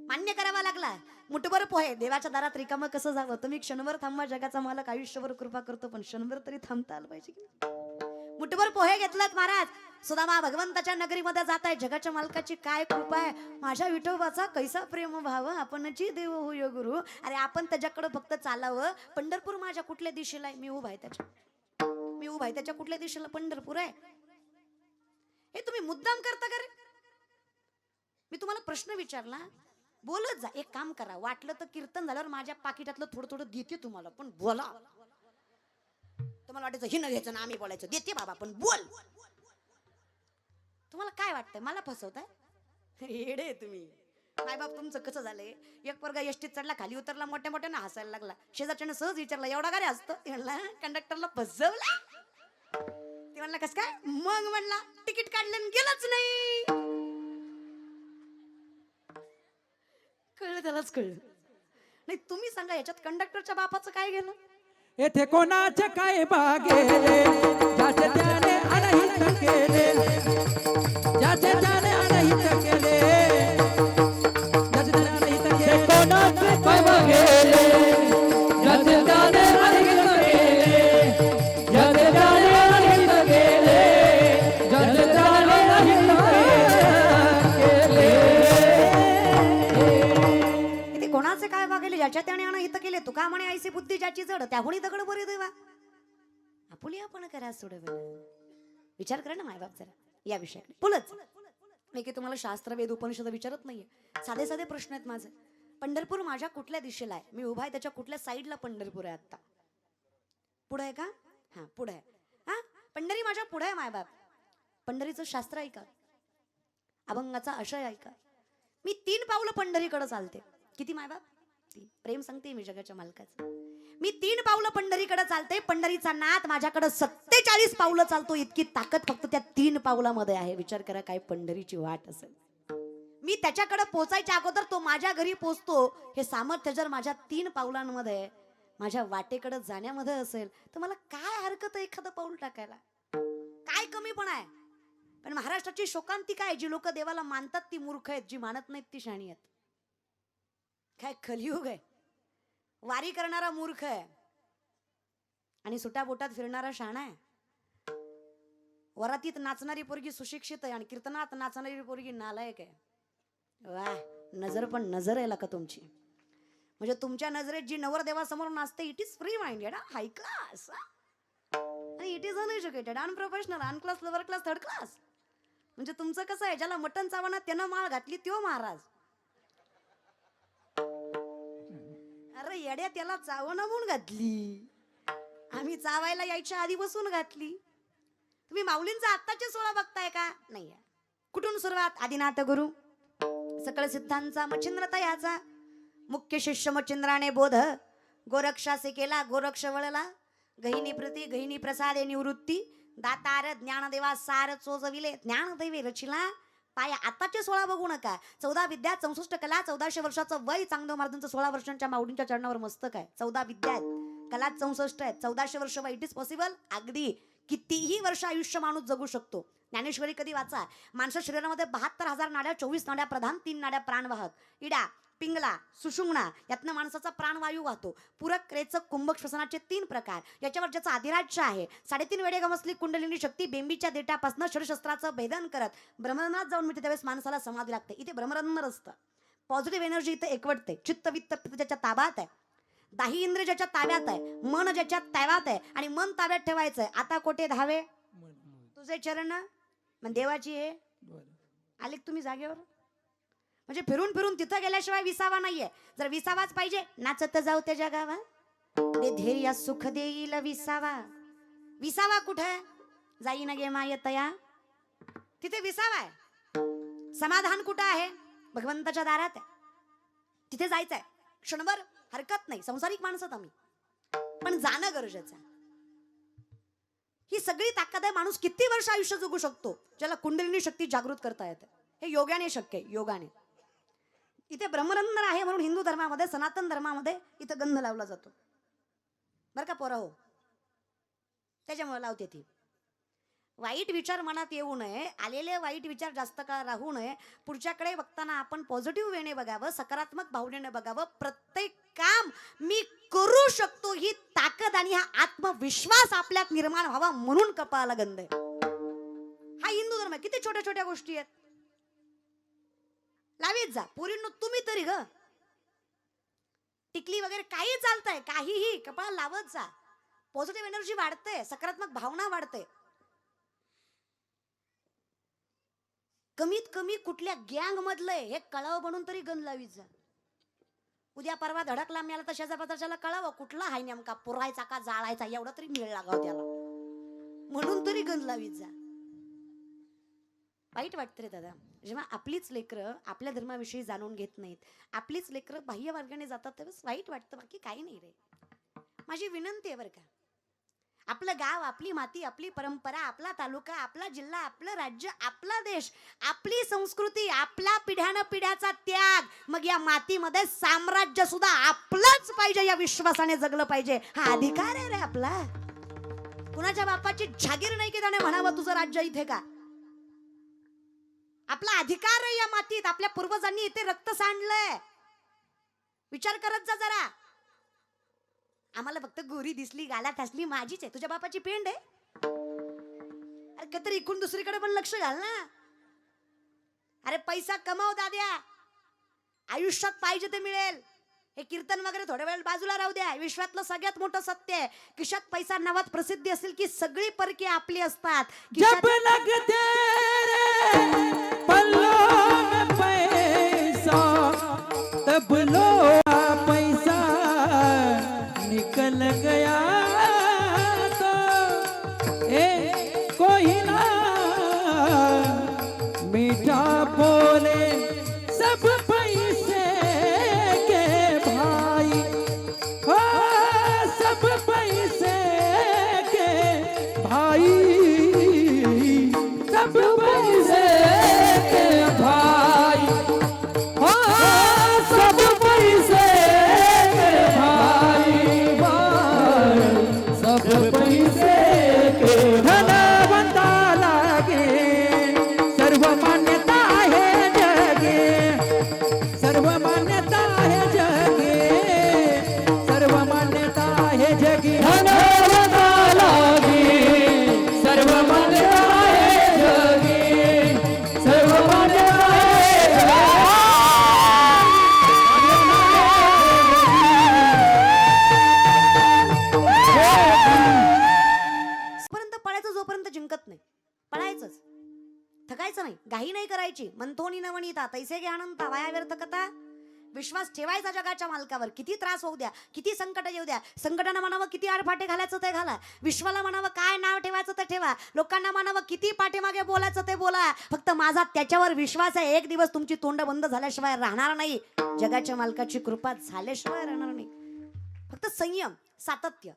मान्य करावा लागला. मुठभर पोहे देवाच्या दारात रिकामं कसं जावं? तुम्ही क्षणभर थांबा, जगाचा मालक आयुष्यभर कृपा करतो, पण क्षणभर तरी थांबता आलं पाहिजे की. मुठभर पोहे घेतलात महाराज. सुदामा भगवंताच्या नगरीमध्ये जात आहे. जगाच्या मालकाची काय कृपा आहे. माझ्या विठोबाचा कैसा प्रेम भाव, आपणची देव होय गुरु. अरे आपण त्याच्याकडे फक्त चालावं. पंढरपूर माझ्या कुठल्या दिशेला आहे? मी उभा आहे त्याच्या. मी उभा आहे त्याच्या कुठल्या दिशेला? पंढरपूर आहे. हे तुम्ही मुद्दाम करता का रे? मी तुम्हाला प्रश्न विचारला, बोलत जा. एक काम करा, वाटलं तर कीर्तन झाल्यावर माझ्या पाकिटातलं थोडं थोडं देते तुम्हाला, पण बोला. तुम्हाला वाटायचं हिनं घ्यायचं ना आम्ही बोलायचं, देते बाबा पण बोल. तुम्हाला काय वाटतंय मला फसवताय? येडे तुम्ही. माय बाप तुमचं कसं झालंय, एक पोरगा एसटीत चढला, खाली उतरला, मोठ्या मोठ्यानं हसायला लागला. शेजारच्यानं सहज विचारला, एवढा का रे हसतो? म्हणला कंडक्टरला फसवला. ते म्हणला कस काय? मग म्हणला तिकीट काढलं आणि गेलंच नाही. कळलं त्यालाच कळलं नाही. तुम्ही सांगा याच्यात कंडक्टरच्या बापाचं काय गेलं? येथे कोणाचे काय बागेले, ज्याचे त्याने अनहित केले, ज्याचे त्याने अनहित केले, ज्याचे त्याने अनहित केले. कोणाचे काय बागेले, ज्याचे त्याने अनहित केले, ज्याचे त्याने अनहित केले, ज्याचे त्याने अनहित केले. इथे कोणाचे काय वागले, ज्याच्या त्याने अनहित केले. तुका म्हणे ऐसी बुद्धी ज्याची जड, त्याहुनी दगड बरे देवा. आपुली आपण करा सोडव. विचार करा ना मायबाप जरा या विषयाकडे. बोलच मी की तुम्हाला शास्त्र वेद उपनिषद विचारत नाहीये. साधे साधे प्रश्न आहेत माझे. पंढरपूर माझ्या कुठल्या दिशेला आहे? मी उभा आहे त्याच्या कुठल्या साईडला पंढरपूर आहे? आता पुढे आहे का? हा पुढे आहे. हा पंढरी माझ्या पुढे आहे मायबाप. पंढरीचं शास्त्र ऐका, अभंगाचा आशय ऐका. मी 3 पावलं पंढरीकडे चालते. किती मायबाप? 3. प्रेम सांगते मी जगाच्या मालकाचं. मी 3 पावलं पंढरीकडे चालते. पंढरीचा नाथ माझ्याकडे 47 पावलं चालतो. इतकी ताकद फक्त त्या 3 पावलामध्ये आहे. विचार करा काय पंढरीची वाट असेल. मी त्याच्याकडे पोहोचायच्या अगोदर तो माझ्या घरी पोहोचतो. हे सामर्थ्य जर माझ्या 3 पावलांमध्ये, माझ्या वाटेकडे जाण्यामध्ये असेल तर मला काय हरकत आहे एखादं पाऊल टाकायला? काय कमीपणा आहे? पण महाराष्ट्राची शोकांतिका आहे. जी लोक देवाला मानतात ती मूर्ख आहेत, जी मानत नाहीत ती शाणी आहेत. काय कलियुग आहे. वारी करणारा मूर्ख आहे आणि सुट्या बोटात फिरणारा शाणा आहे. वरातीत नाचणारी पोरगी सुशिक्षित आहे आणि कीर्तनात नाचणारी पोरगी नालायक आहे. वाह, नजर पण नजर आहे का तुमची. म्हणजे तुमच्या नजरेत जी नवरदेवासमोर नाचते, it is free minded, high class, आणि it is uneducated, unprofessional, unclass, lower class, third class. म्हणजे तुमचं कसं आहे, ज्याला मटण चावना त्यानं माळ घातली त्यो महाराज. अरे येड्या, त्याला चावणं म्हणून घातली, आम्ही चावायला यायच्या आधीपासून घातली. तुम्ही माऊलींचा आत्ताचे 16 बघताय का? नाही. कुठून सुरुवात? आदिनाथ गुरु, सकळ सिद्धांचा मच्छिंद्र तयाचा, मुख्य शिष्य मच्छिंद्राने बोध, गोरक्षासे केला गोरक्ष वळला, गहिनी प्रती गहिनी प्रसादे निवृत्ती, दातार ज्ञानदेवा सार चोजविले, ज्ञानदैवे रचिला पाया. आताचे 16 बघू नका. 14 विद्या, 64 कला, 1400 वर्षाचं वय, चांगदेव महाराजांचं 16 वर्षांच्या माऊलींच्या चरणावर मस्तक आहे. 14 विद्या आहेत, कला 64 आहेत, 1400 वर्ष वय. It is possible. अगदी कितीही वर्ष आयुष्य माणूस जगू शकतो. ज्ञानेश्वरी कधी वाचा. माणसा शरीरामध्ये 72,000 नाड्या, 24 नाड्या प्रधान, 3 नाड्या प्राणवाहक. इडा, पिंगला, सुषुम्ना यातनं माणसाचा प्राणवायू वाहतो. पूरक, रेचक, कुंभक श्वसनाचे 3 प्रकार. याच्यावर ज्याचं अधिराज्य आहे. 3.5 वेडे गमसली कुंडलिनी शक्ती बेंबीच्या देठापासून शस्त्राचं भेदन करत ब्रह्मरंध्रात जाऊन मिळते. त्यावेळेस माणसाला समाधी लागते. इथे ब्रह्मरंध्र असतं. पॉझिटिव्ह एनर्जी इथे एकवटते. चित्त वित्त ज्याच्या ताब्यात आहे, दाही इंद्रिय ज्याच्या ताब्यात आहे, मन ज्याच्या ताब्यात आहे, आणि मन ताब्यात ठेवायचंय. आता कोठे धावे तुझे चरण, मग देवाची हे आले तुम्ही जागेवर. म्हणजे फिरून फिरून तिथं गेल्याशिवाय विसावा नाहीये. जर विसावाच पाहिजे, नाचत जाऊ त्याच्या गावा, दे धैर्य सुख देईल विसावा. विसावा कुठे? जाई न गे माय तया, तिथे विसावा आहे. समाधान कुठं आहे? भगवंताच्या दारात आहे. तिथे जायचंय. क्षणभर हरकत नाही, संसारिक माणसं आम्ही, पण जाणं गरजेचं आहे. ही सगळी ताकद आहे. माणूस किती वर्ष आयुष्य जगू शकतो, ज्याला कुंडलिनी शक्ती जागृत करता येते. हे योगाने शक्य आहे, योगाने. इथे ब्रह्मरंध्र आहे म्हणून हिंदू धर्मामध्ये, सनातन धर्मामध्ये इथं गंध लावला जातो बरं का पोरा हो. त्याच्यामुळे लावते ती. वाईट विचार मनात येऊ नये, आलेले वाईट विचार जास्त काळ राहू नये. पुढच्याकडे बघताना आपण पॉझिटिव्ह वेने बघावं, सकारात्मक भावनेने बघावं. प्रत्येक काम मी करू शकतो ही ताकद आणि हा आत्मविश्वास आपल्यात निर्माण व्हावा म्हणून कपाळाला गंध आहे. हा हिंदू धर्म आहे. किती छोट्या छोट्या गोष्टी आहेत, लावीत जा. पोरींनो तुम्ही तरी ग, टिकली वगैरे काही चालतंय, काहीही कपाळ लावत जा. पॉझिटिव्ह एनर्जी वाढते, सकारात्मक भावना वाढते. कमीत कमी कुठल्या गँग मधलंय हे कळावं म्हणून तरी गंध लावीत जा. उद्या परवा धडकला मिळाला तर शेजारपाजारच्याला कळावं कुठला हाय नेमका, पुरायचा का जाळायचा एवढा तरी मेळ लागाव त्याला, म्हणून तरी गंध लावीत जा. वाईट वाटतं रे दादा, जेव्हा आपलीच लेकरं आपल्या धर्माविषयी जाणून घेत नाहीत, आपलीच लेकरं बाह्य मार्गाने जातात, तेव्हाच वाईट वाटतं, बाकी काही नाही रे. माझी विनंती आहे बरं का, आपलं गाव, आपली माती, आपली परंपरा, आपला तालुका, आपला जिल्हा, आपलं राज्य, आपला देश, आपली संस्कृती, आपला पिढ्यानं पिढ्याचा त्याग, मग या मातीमध्ये साम्राज्य सुद्धा आपलंच पाहिजे या विश्वासाने जगलं पाहिजे. हा अधिकार आहे रे आपला. कुणाच्या बापाची जागीर नाही की त्याने म्हणावं तुझं राज्य इथे का. आपला अधिकार आहे या मातीत. आपल्या पूर्वजांनी इथे रक्त सांडलंय. विचार करत जा जरा. आम्हाला फक्त गोरी दिसली, गालात असली, माझीच आहे. तुझ्या बापाची पेंड आहे. अरे काहीतरी इकडून दुसरीकडे पण लक्ष घाल ना. अरे पैसा कमाव दाद्या, आयुष्यात पाहिजे ते मिळेल. हे कीर्तन वगैरे थोड्या वेळ बाजूला राहू द्या. विश्वातलं सगळ्यात मोठं सत्य आहे, खिशात पैसा नावात प्रसिद्धी असेल की सगळी परकी आपली असतात. जब लगते रे पल्लों में पैसा तब लो पैसा निकल गया तो कोई ना मीठा बोले सब पैसे के भाई हो, सब पैसे के भाई, सब पैसे के भाई हो, सब पैसे के भाई, भाई सब पैसे के धनवंता लागे सर्व मान्यता है जगे, सर्व मान्यता है जगे, सर्व मान्यता है जगे, धनवंता लागे सर्व मान्यता है जगे, सर्व मान्यता है जोपर्यंत पळायचं, जोपर्यंत जिंकत नाही पळायचंच. थकायचं नाही, घाई नाही करायची. मंथोनी न वनिता तैसे घे अनंता, वाया व्यर्थ कथा. विश्वास ठेवायचा जगाच्या मालकावर. किती त्रास होऊ द्या, किती संकट येऊ द्या. संकटांना म्हणावं किती आडफाटे घालायचं ते घाला. विश्वाला म्हणावं काय नाव ठेवायचं ते ठेवा. लोकांना म्हणावं किती पाठीमागे बोलायचं ते बोला. फक्त माझा त्याच्यावर विश्वास आहे. एक दिवस तुमची तोंड बंद झाल्याशिवाय राहणार नाही. जगाच्या मालकाची कृपा झाल्याशिवाय राहणार नाही. फक्त संयम, सातत्य.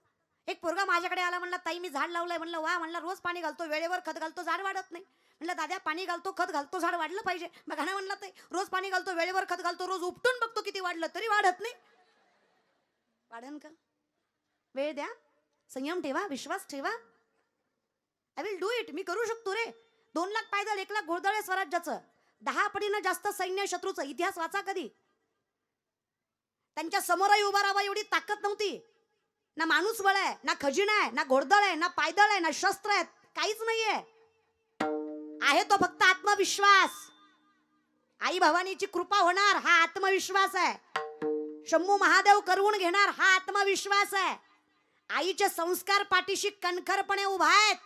एक पोरगा माझ्याकडे आला, म्हणला ताई मी झाड लावलंय. म्हणलं वा. म्हणलं रोज पाणी घालतो, वेळेवर खत घालतो, झाड वाढत नाही. म्हणलं दादा पाणी घालतो, खत घालतो, झाड वाढलं पाहिजे. मग घाणा म्हणला ताई रोज पाणी घालतो, वेळेवर खत घालतो, रोज उपटून बघतो किती वाढलं, तरी वाढत नाही. वाढन का. वेळ द्या, संयम ठेवा, विश्वास ठेवा. I will do it. मी करू शकतो रे. 2 लाख पायदळ, 1 लाख घोडदळ स्वराज्याचं, 10 पटीनं जास्त सैन्य शत्रूचं. इतिहास वाचा कधी. त्यांच्या समोरही उभा राहावा एवढी ताकद नव्हती. ना माणूस बळ आहे, ना खजिना आहे, ना घोडदळ आहे, ना पायदळ आहे, ना शस्त्र आहेत, काहीच नाहीये. आहे तो फक्त आत्मविश्वास. आई भवानीची कृपा होणार हा आत्मविश्वास आहे. शंभू महादेव करवून घेणार हा आत्मविश्वास आहे. आईचे संस्कार पाठीशी कणखरपणे उभा आहेत.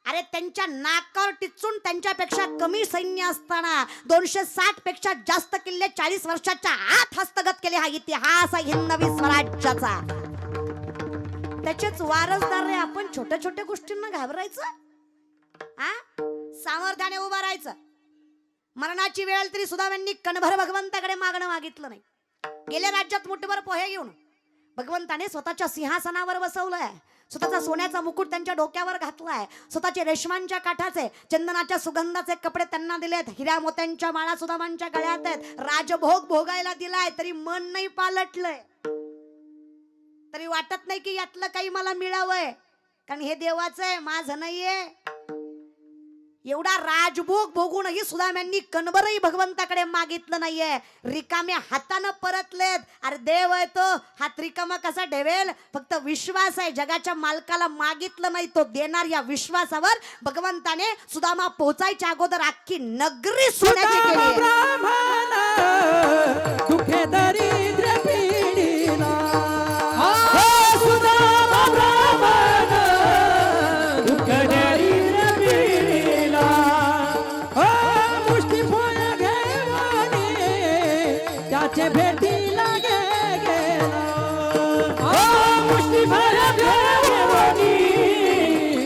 अरे त्यांच्या नाकावर टिचून त्यांच्यापेक्षा कमी सैन्य असताना 260 पेक्षा जास्त किल्ले 40 वर्षाच्या आत हस्तगत केले. हा इतिहास आहे हिंदवी स्वराज्याचा. त्याचेच वारसदार रे आपण. छोट्या छोट्या गोष्टींना घाबरायचं. सामर्थ्याने उभा राहायचं. मरणाची वेळ तरी सुदामांनी कणभर भगवंताकडे मागणं मागितलं नाही. गेल्या राज्यात मुठभर पोहे घेऊन भगवंताने स्वतःच्या सिंहासनावर बसवलंय. स्वतःचा सोन्याचा मुकुट त्यांच्या डोक्यावर घातलाय. स्वतःचे रेशमांच्या काठाचे, चंदनाच्या सुगंधाचे कपडे त्यांना दिलेत. हिऱ्या मोत्यांच्या माळा सुदामांच्या गळ्यात आहेत. राजभोग भोगायला दिलाय, तरी मन नाही पालटलंय. तरी वाटत नाही की यातलं काही मला मिळावंय, कारण हे देवाचं आहे, माझं नाहीये. एवढा राजभोग बघूनही सुदाम्यांनी कणभरही भगवंताकडे मागितलं नाहीये, रिकाम्या हातानं परतलेत. अरे देव आहे तो, हात रिकामा कसा ठेवेल? फक्त विश्वास आहे. जगाच्या मालकाला मागितलं नाही, तो देणार. या विश्वासावर भगवंताने सुदामा पोहोचायच्या अगोदर अख्खी नगरी सोन्याची केली आहे. ब्राह्मण दुखे दरिद्र पीडिला सुदामा ब्राह्मण दुःख दरिद्र पीडिला मुष्टी फळ घेवाने त्याचे भेटीला गेला मुष्टी फळ घेवाने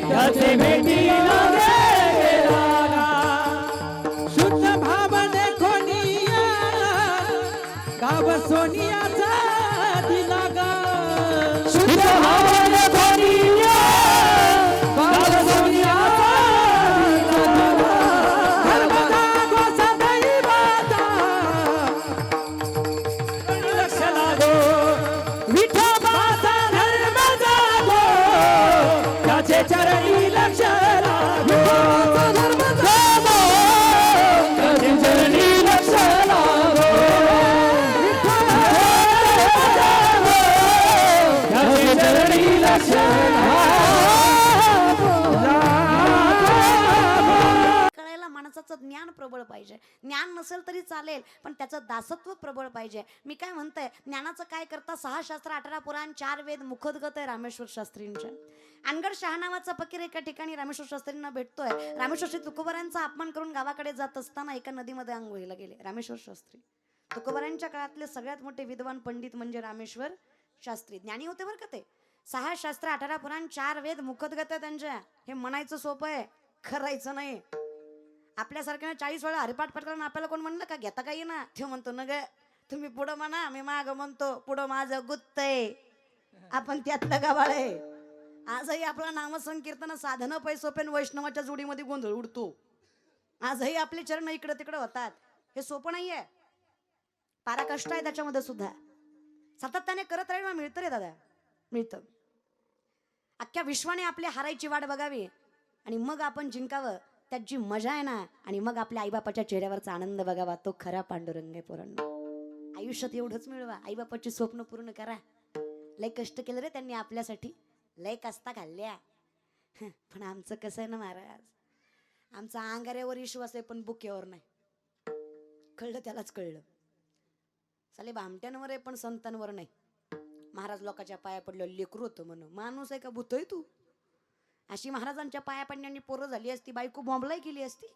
त्याचे भेटीला गेला शुद्ध भावने कोणिया गाव सोनियाचा दिला गा शुद्ध भावने कोणिया गाव सोनियाचा दिला धर्मदा गोसा दैवता लक्ष लागो विठोबाचा धर्म जागो त्याचे चरणी लक्ष लागो धर्म जागो त्याचे चरणी लक्ष लागो त्याचे चरणी लक्ष कळायला माणसाचं ज्ञान प्रबळ पाहिजे. ज्ञान नसेल तरी चालेल, पण त्याचं दासत्व प्रबळ पाहिजे. मी काय म्हणतोय, ज्ञानाचं काय करता? 6 शास्त्र, 18 पुराण, 4 वेद मुखोद्गत आहे रामेश्वर शास्त्रींच्या. अनगड शहा नावाचा फकीर एका ठिकाणी रामेश्वर शास्त्रींना भेटतोय. रामेश्वर श्री तुकोबारांचा अपमान करून गावाकडे जात असताना एका नदीमध्ये आंघोळीला गेले रामेश्वर शास्त्री. तुकोबारांच्या काळातले सगळ्यात मोठे विद्वान पंडित म्हणजे रामेश्वर शास्त्री. ज्ञानी होते बरं का ते. 6 शास्त्र, 18 पुराण, 4 वेद मुखोद्गत आहे त्यांच्या. हे म्हणायचं सोपं आहे, करायचं नाही. आपल्यासारख्याने 40 वेळा हरिपाठ पटकन आपल्याला कोण म्हणलं का घेता काही ना, ते म्हणतो न ग तुम्ही पुढं म्हणा, मी माग म्हणतो. पुढं माझं गुत्त आहे, आपण त्यातलं गवाळ आहे. आजही आपला नामसंकीर्तन साधनं पैसोपेन वैष्णवाच्या जोडीमध्ये गोंधळ उडतो. आजही आपले चरण इकडं तिकडं होतात. हे सोपं नाहीये, पारा कष्ट आहे त्याच्यामध्ये सुद्धा. सातत्याने करत राहील ना, मिळतं रे दादा, मिळतं. अख्ख्या विश्वाने आपल्या हारायची वाट बघावी आणि मग आपण जिंकावं. त्यात जी मजा आहे ना, आणि मग आपल्या आईबापाच्या चेहऱ्यावरचा आनंद बघावा, तो खरा पांडुरंग आहे पोरांनो. आयुष्यात एवढंच मिळवा, आईबापाची स्वप्न पूर्ण करा. लय कष्ट केलं रे त्यांनी आपल्यासाठी, लय कष्टा खाल्ल्या. पण आमचं कसं आहे ना महाराज, आमचा अंगाऱ्यावर विश्वास आहे पण बुक्यावर नाही. कळलं त्यालाच कळलं. चाले भामट्यांवर आहे पण संतांवर नाही. महाराज लोकांच्या पाया पडलं लेकरू होतं म्हणून. माणूस आहे का भूतय तू? अशी महाराजांच्या पाया पडण्यानी पोरं झाली असती, बायको बॉम्बलाई केली असती.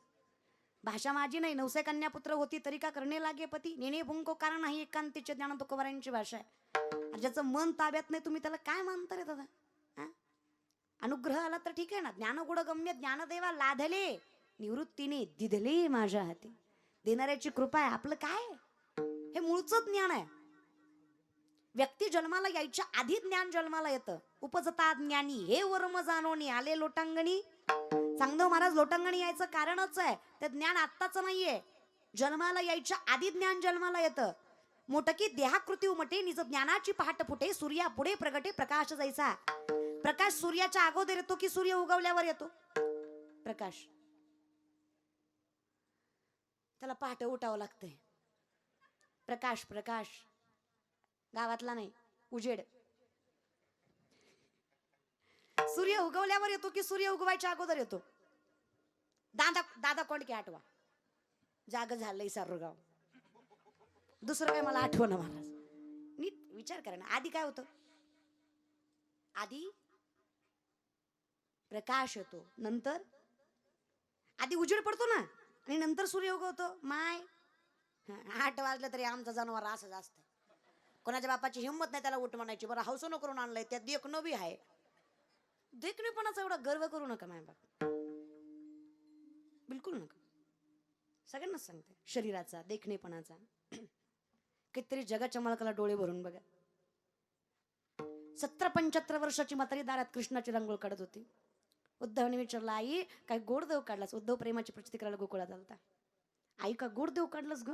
भाषा माझी नाही, 900 कन्यापुत्र होती तरी का करणे लागे पती. नेणे भुंको कारण नाही एकांतीचे ज्ञान तुकोबारांची भाषा आहे. ज्याचं मन ताब्यात नाही, तुम्ही त्याला काय मानता रे दादा? अनुग्रह आला तर ठीक आहे ना. ज्ञानगुण गम्य ज्ञानदेवा लाधले निवृत्तीने दिधले माझ्या हाती. देणाऱ्याची कृपा आहे. आपलं काय हे मूळचं ज्ञान आहे. व्यक्ती जन्माला यायच्या आधी ज्ञान जन्माला येतं. उपजता ज्ञानी हे वर्म जाणोनी आले लोटांगणी. चांगदेव महाराज लोटांगणी यायचं कारणच आहे, ते ज्ञान आत्ताच नाहीये. जन्माला यायच्या आधी ज्ञान जन्माला येतं. मोटकी देहाकृती उमटे निज ज्ञानाची पहाट फुटे. सूर्या पुढे प्रगटे प्रकाश जायचा. प्रकाश सूर्याच्या अगोदर येतो की सूर्य उगवल्यावर येतो? प्रकाश. त्याला पहाटे उठावं लागतंय. प्रकाश प्रकाश गावातला नाही, उजेड. सूर्य उगवल्यावर येतो की सूर्य उगवायच्या अगोदर येतो? दादा दादा कोंडके आठवा. जाग झालंय सारं गाव. दुसरं काय मला आठवण महाराज. नीट विचार करा ना, आधी काय होतं? आधी प्रकाश येतो, नंतर आधी उजेड पडतो ना, आणि नंतर सूर्य उगवतो. माय 8 वाजले तरी आमचा जनावर असंच असतं. कोणाच्या बापाची हिंमत नाही त्याला उठ म्हणायची. बरं हौसनं करून आणलंय, त्यात देखणं बी आहे. देखणेपणाचा एवढा गर्व करू नका माय बाप, बिलकुल नका. सगळ्यांनाच सांगते, शरीराचा देखणेपणाचा. कितीतरी जगाच्या मालकाला डोळे भरून बघा. 70-75 वर्षाची म्हातारी दारात कृष्णाची रांगोळ काढत होती. उद्धवने विचारलं, आई काय गोड देव काढलास? उद्धव प्रेमाची प्रचिती करायला गोकुळात आलता. आई का गोड देव काढलंस ग?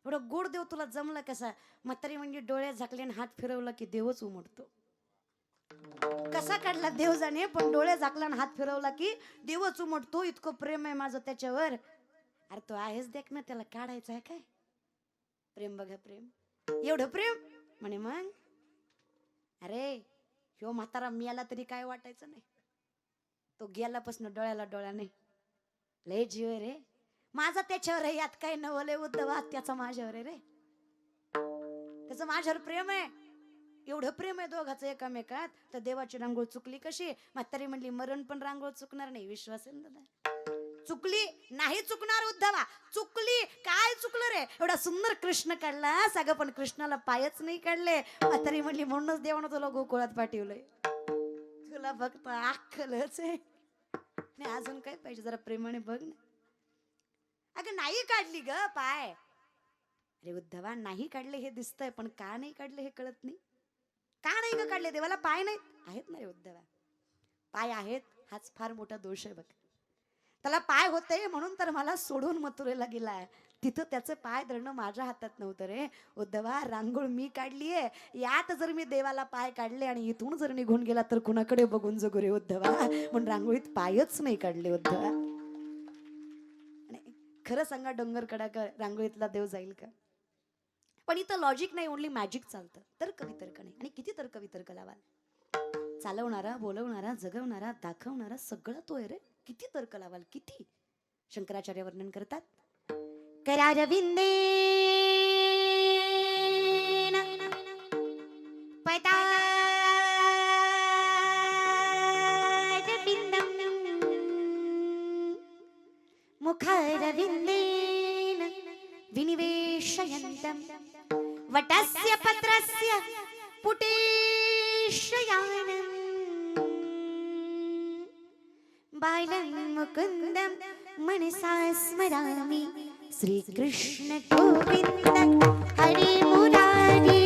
एवढं गोड देव तुला जमलं कसा? म्हातारी म्हणजे डोळे झाकले आणि हात फिरवला की देवच उमटतो. कसा काढला देव जाणे, पण डोळे झाकला आणि हात फिरवला की देवच उमटतो. इतकं प्रेम आहे माझं त्याच्यावर. अरे तो आहेच देख ना, त्याला काढायचं आहे काय? प्रेम बघा, प्रेम एवढं प्रेम म्हणे. मग अरे ह्यो म्हातारा मियाला तरी काय वाटायचं नाही, तो गेल्यापासून डोळ्याला डोळा नाही. लय जीव आहे रे माझा त्याच्यावर आहे. यात काय नवले उद्धवा, त्याचा माझ्यावर आहे रे. त्याचं माझ्यावर प्रेम आहे. एवढं प्रेम आहे दोघाचं एकामेकात. तर देवाची रांगोळ चुकली कशी? म्हातारी म्हणली मरण पण रांगोळ चुकणार नाही. विश्वास आहे ना दादा? चुकली नाही चुकणार उद्धवा. चुकली काय चुकलं रे? एवढा सुंदर कृष्ण काढला सगळं, पण कृष्णाला पायच नाही काढले. म्हातारी म्हणली म्हणूनच देवानं तुला गोकुळात पाठवलंय. तुला फक्त अक्कलच आहे नाही, अजून काय पाहिजे? जरा प्रेमाने बघ ना. अगं नाही काढली ग पाय. अरे उद्धवा नाही काढले हे दिसतंय, पण का नाही काढले हे कळत नाही. का नाही ग काढले? देवाला पाय नाहीत? आहेत ना रे उद्धवा, पाय आहेत. हाच फार मोठा दोष आहे बघ. त्याला पाय होते म्हणून तर मला सोडून मथुरेला गेलाय. तिथं त्याचं पाय धरणं माझ्या हातात नव्हतं रे उद्धवा. रांगोळ मी काढलीये. यात जर मी देवाला पाय काढले आणि इथून जर निघून गेला तर कुणाकडे बघून जगू रे उद्धवा. म्हणून रांगोळीत पायच नाही काढले उद्धवा. खरं सांगा डोंगर कडा रांगोळीतला देव जाईल का? पण इथं लॉजिक नाही, ओनली मॅजिक चालतं. तर्क वितर्क नाही. आणि किती तर्क वितर्क लावाल? चालवणारा, बोलवणारा, जगवणारा, दाखवणारा सगळं तो आहे रे. किती तर्क लावाल? किती? शंकराचार्य वर्णन करतात, करारविंदेन पदारविंदम मुखारविंदेन विनिवेशयन्तं वटस्य पत्रस्य पुटेशयानं बालं मुकुन्दं मनसा स्मरामि श्रीकृष्ण गोविन्द हरे मुरारी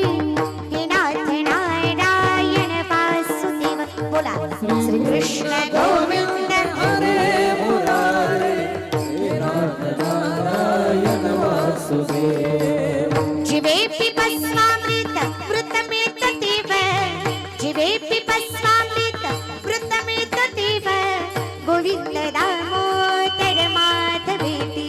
हे नाथ नारायण वासुदेव. बोला श्रीकृष्ण गोविन्द हरे मुरारे हे नाथ नारायण वासुदेव. जीवेऽपि भस्मामृत वृत्तमेतदेव, जीवेऽपि भस्मामृत वृत्तमेतदेव. गोविन्द दामोदर माधवेति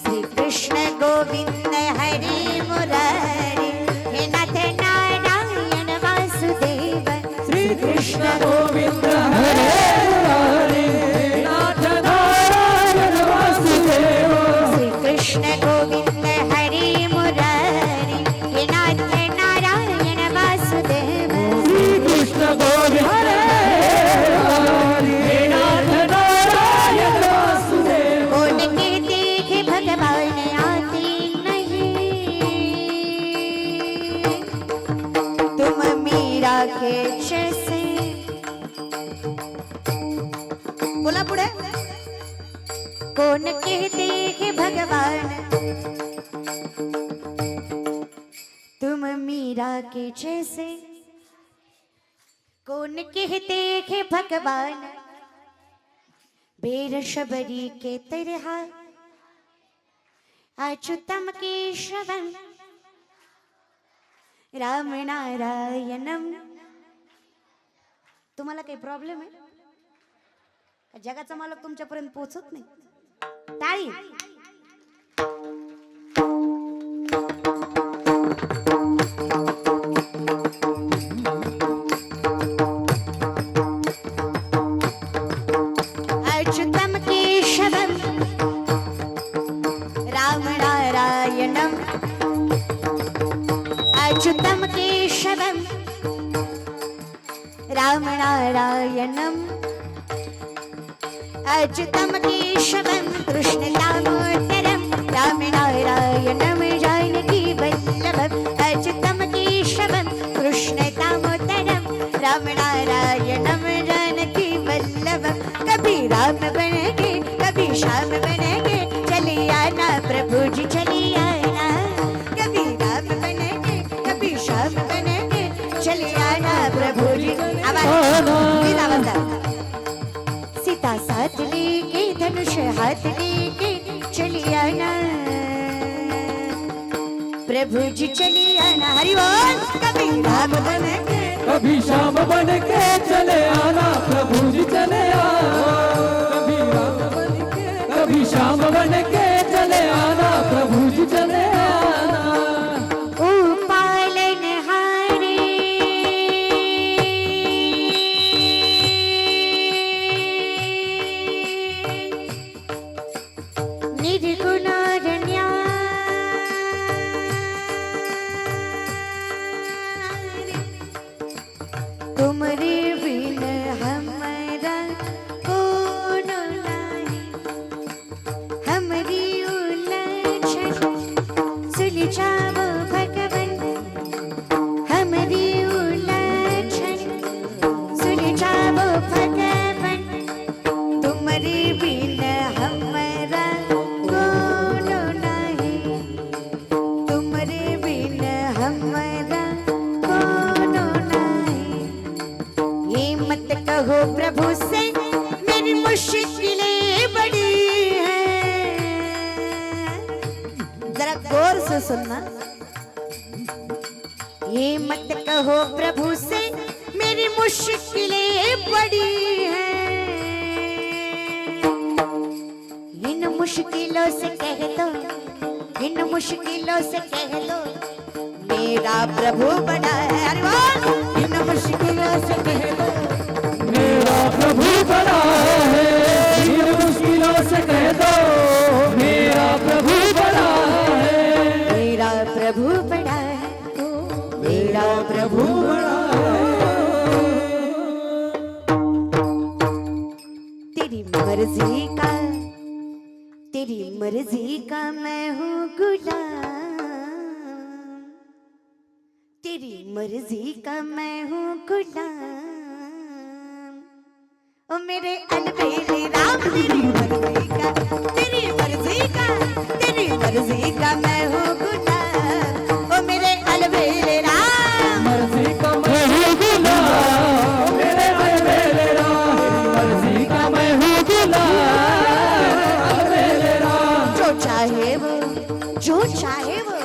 श्रीकृष्ण गोविन्द हरे मुरारे हे नाथ नारायण वासुदेव. श्रीकृष्ण गोविंद हरे मुरारे हे नाथ नारायण वासुदेव. श्रीकृष्ण गोविन्द हरे मुरारे हे नाथ नारायण वासुदेव. श्रीकृष्ण गोविंद हरे मुरारे हे नाथ नारायण वासुदेव. कौन कहते कि भगवान आते नहीं, तुम मीरा के जैसे. बोला पुढे. कौन कहते कि भगवान तुम मीरा के जैसे. कौन कहते कि भगवान बेर शबरी के तरह अच्युतम केशवम राम नारायणम. तुम्हाला काही प्रॉब्लेम आहे? जगाचा मालक तुमच्यापर्यंत पोहोचत नाही? टाळी. अच्युतम केशवम राम नारायणम. अच्युतम केशवम राम नारायणम. अच्युतम केशवम कृष्ण दामोदरम राम नारायणम जानकी वल्लभम. अच्युतम केशवम कृष्ण दामोदरम राम नारायणम जानकी वल्लभम. कभी राम बनेंगे कभी श्याम बनेंगे, चली आना प्रभु जी चली आना. कभी राम बनेंगे कभी श्याम बनेंगे, चली आना प्रभु जी. आवाज सीता साथ लेके धनुष हाथ लेके चली आना प्रभु जी चली आना. हरि बोल. कभी राम बनेंगे कभी शाम बन के चले आना प्रभु जी चले आना, कभी राम बन के कभी शाम बन के चले आना प्रभु जी चले आना। ओ पालनहारे निर्गुण तुम्हारे बिन हमारा कौन नहीं, हमारी उलझन सुलझाओ भगवन, हमारी उलझन सुलझाओ भगवन, तुम्हारे बिन हमारा कौन नहीं, तुम्हारे बिन हमारा कौन नहीं। ये मत कहो प्रभु से मेरी मुश्किलें बड़ी हैं, जरा गौर से सुनना। ये मत कहो प्रभु से मेरी मुश्किलें बड़ी हैं, इन मुश्किलों से कह दो, इन मुश्किलों से कह दो मेरा प्रभु बड़ा है। अरे वाह! इन मुश्किलों से कह दो मेरा प्रभु बड़ा है, इन मुश्किलों से कह दो मेरा प्रभु बड़ा है, मेरा प्रभु बड़ा है, मेरा प्रभु बड़ा है। तेरी मर्जी का, तेरी मर्जी का मैं हूँ गुलाम, तेरी मर्जी का मैं हूँ गुलाम। ओ मेरे अलबेले राम तेरी मर्जी का, तेरी मर्जी का, तेरी मर्जी का मैं हूँ गुलाम। ओ मेरे अलबेले राम मर्जी का मैं हूँ गुलाम, मेरे अलबेले राम, मर्जी का मैं हूँ गुलाम, मेरे राम। जो चाहे वो, जो चाहे वो,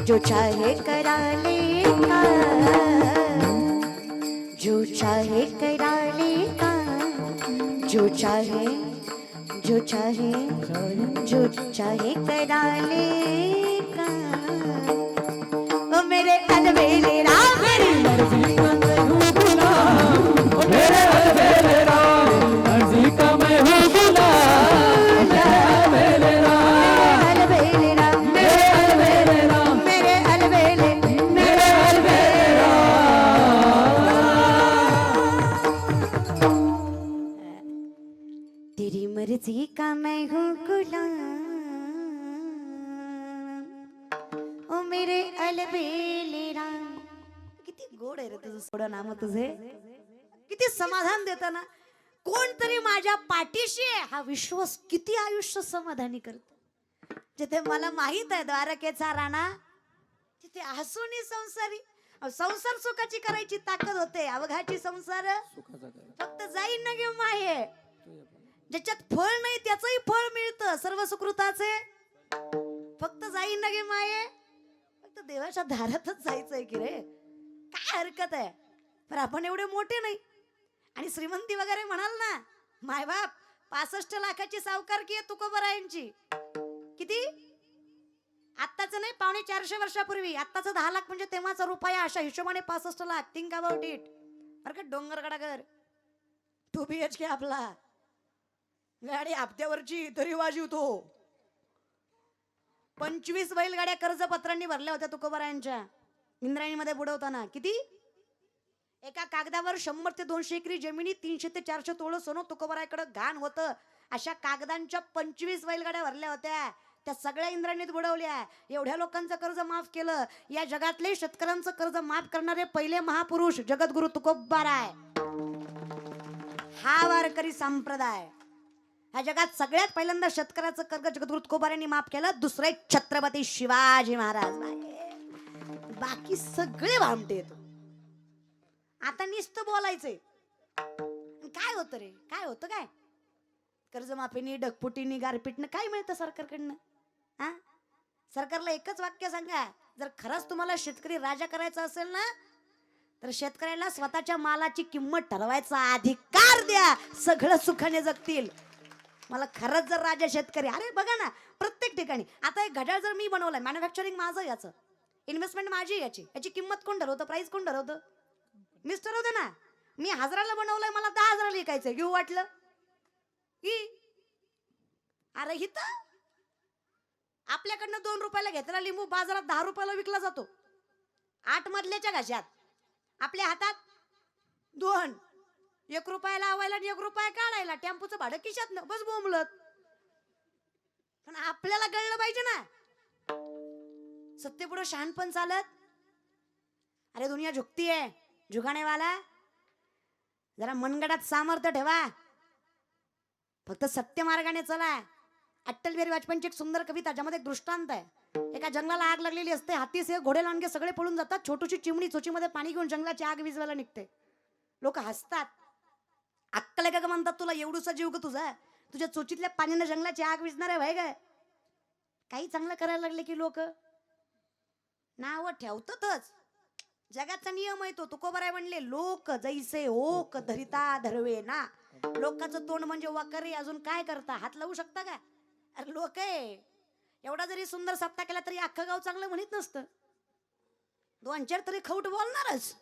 जो चाहे करा लेगा, जो चाहे करा लेगा, जो चाहे, जो चाहे, जो चाहे करा लेगा। ओ मेरे अलबेले राम मेरी मर्जी का मैं हूँ गुलाम, मेरे अलबेले राम, मर्जी का मैं हूँ गुलाम, मेरे राम, अलबेले राम, मेरे अलबेले राम, मेरे अलबेले, मेरे अलबेले तेरी मर्जी का मैं हूँ गुलाम। ओ मेरे अलबेले राम, किती गोड आहे रे तुझं सोडं नाम तुझे, किती समाधान देता ना। कोणतरी माझ्या पाठीशी आहे हा विश्वास किती आयुष्य समाधानी करत। जिथे मला माहित आहे द्वारकेचा राणा, तिथे हसूनी संसारी, संसार सुखाची करायची ताकद होते, अवघाची संसार फक्त जाईन न घेऊ माये। ज्याच्यात फळ नाही त्याचंही फळ मिळतं सर्व सुकृताचे, फक्त जाईन न घे माये, फक्त देवाच्या दारातच जायचंय की रे, काय हरकत आहे। पण आपण एवढे मोठे नाही आणि श्रीमंती वगैरे म्हणाल ना, मायबाप 65 लाखाची सावकारकी आहे तुकोबरायांची। किती? आत्ताच नाही, 450 वर्षापूर्वी, आत्ताचं 10 लाख म्हणजे तेव्हाचा रुपया, अशा हिशोबाने 65 लाख। Think about it. अरे का डोंगरगडा घर 2 BHK आपला, गाडी हप्त्यावरची तरी वाजवतो। 25 बैलगाड्या कर्जपत्रांनी भरल्या होत्या तुकोबरायांच्या इंद्रायणीमध्ये बुडवताना। किती? एका कागदावर 100 ते 200 एकरी जमिनी, 300 ते 400 तोळ सोनं तुकोबराकडे घाण होतं, अशा कागदांच्या 25 बैलगाड्या भरल्या होत्या, त्या सगळ्या इंद्रायणीत बुडवल्या। एवढ्या लोकांचं कर्ज माफ केलं। या जगातले शेतकऱ्यांचं कर्ज माफ करणारे पहिले महापुरुष जगद्गुरु तुकोबाराय। हा वारकरी संप्रदाय ह्या जगात सगळ्यात पहिल्यांदा शेतकऱ्याचं कर्ज जगद्गुरु तुकोबारांनी माफ केलं। दुसरे छत्रपती शिवाजी महाराज, बाकी सगळे भामटे येतो। आता नुसतं बोलायचंय, काय होतं रे, काय होतं, काय कर्जमाफीनी, ढगफुटीनी, गारपीटनं काय मिळतं सरकारकडनं? हा, सरकारला एकच वाक्य सांगा, जर खरंच तुम्हाला शेतकरी राजा करायचा असेल ना, तर शेतकऱ्याला स्वतःच्या मालाची किंमत ठरवायचा अधिकार द्या, सगळं सुखाने जगतील. मला खरंच जर राजा शेतकरी, अरे बघा ना प्रत्येक ठिकाणी आता एक घड्याळ जर मी बनवलंय, मॅन्युफॅक्चरिंग माझं, याचं इन्व्हेस्टमेंट माझी, याची किंमत कोण ठरवतं, प्राइस कोण ठरवतं, मीच ठरवते ना. मी 1000ला बनवलंय, मला 10,000ला विकायचंय, घेऊ वाटलं की अरे हिथं आपल्याकडनं 2 रुपयाला घेतलेला लिंबू बाजारात 10 रुपयाला विकला जातो. 8 मधल्याच्या घशात, आपल्या हातात 2, 1 रुपया लावायला आणि 1 रुपया काढायला, टेम्पोचं भाडं खिशात न बस बोंबलत. पण आपल्याला कळलं पाहिजे ना, सत्य पुढे शहाणपण चालत. अरे दुनिया झुकती है, झुकाने वाला जरा मनगडात सामर्थ्य ठेवा, फक्त सत्य मार्गाने चला. अटल बिहारी वाजपेयींची एक सुंदर कविता, ज्यामध्ये एक दृष्टांत आहे. एका जंगलाला आग लागलेली असते, हातीसे घोडे लांडगे सगळे पळून जातात, छोटीशी चिमणी चोचीमध्ये पाणी घेऊन जंगलाची आग विझवायला निघते. लोक हसतात. अक्कल आहे का म्हणतात तुला, एवढूसा जीव ग तुझा, तुझ्या चोचीतल्या पाण्याने जंगलाची आग विझणार आहे भाई काय? काही चांगलं करायला लागले की लोक नाव ठेवतातच. जगाचा नियम आहे तो. तुकोबाराय म्हणले, लोक जैसे ओक धरिता धरवे ना. लोकांचं तोंड म्हणजे वकरे, अजून काय करता, हात लावू शकता का? अरे लोक आहे, एवढा जरी सुंदर सप्ताह केला तरी अख्खं गाव चांगलं म्हणत नसतं. 2-4 तरी खौट बोलणारच.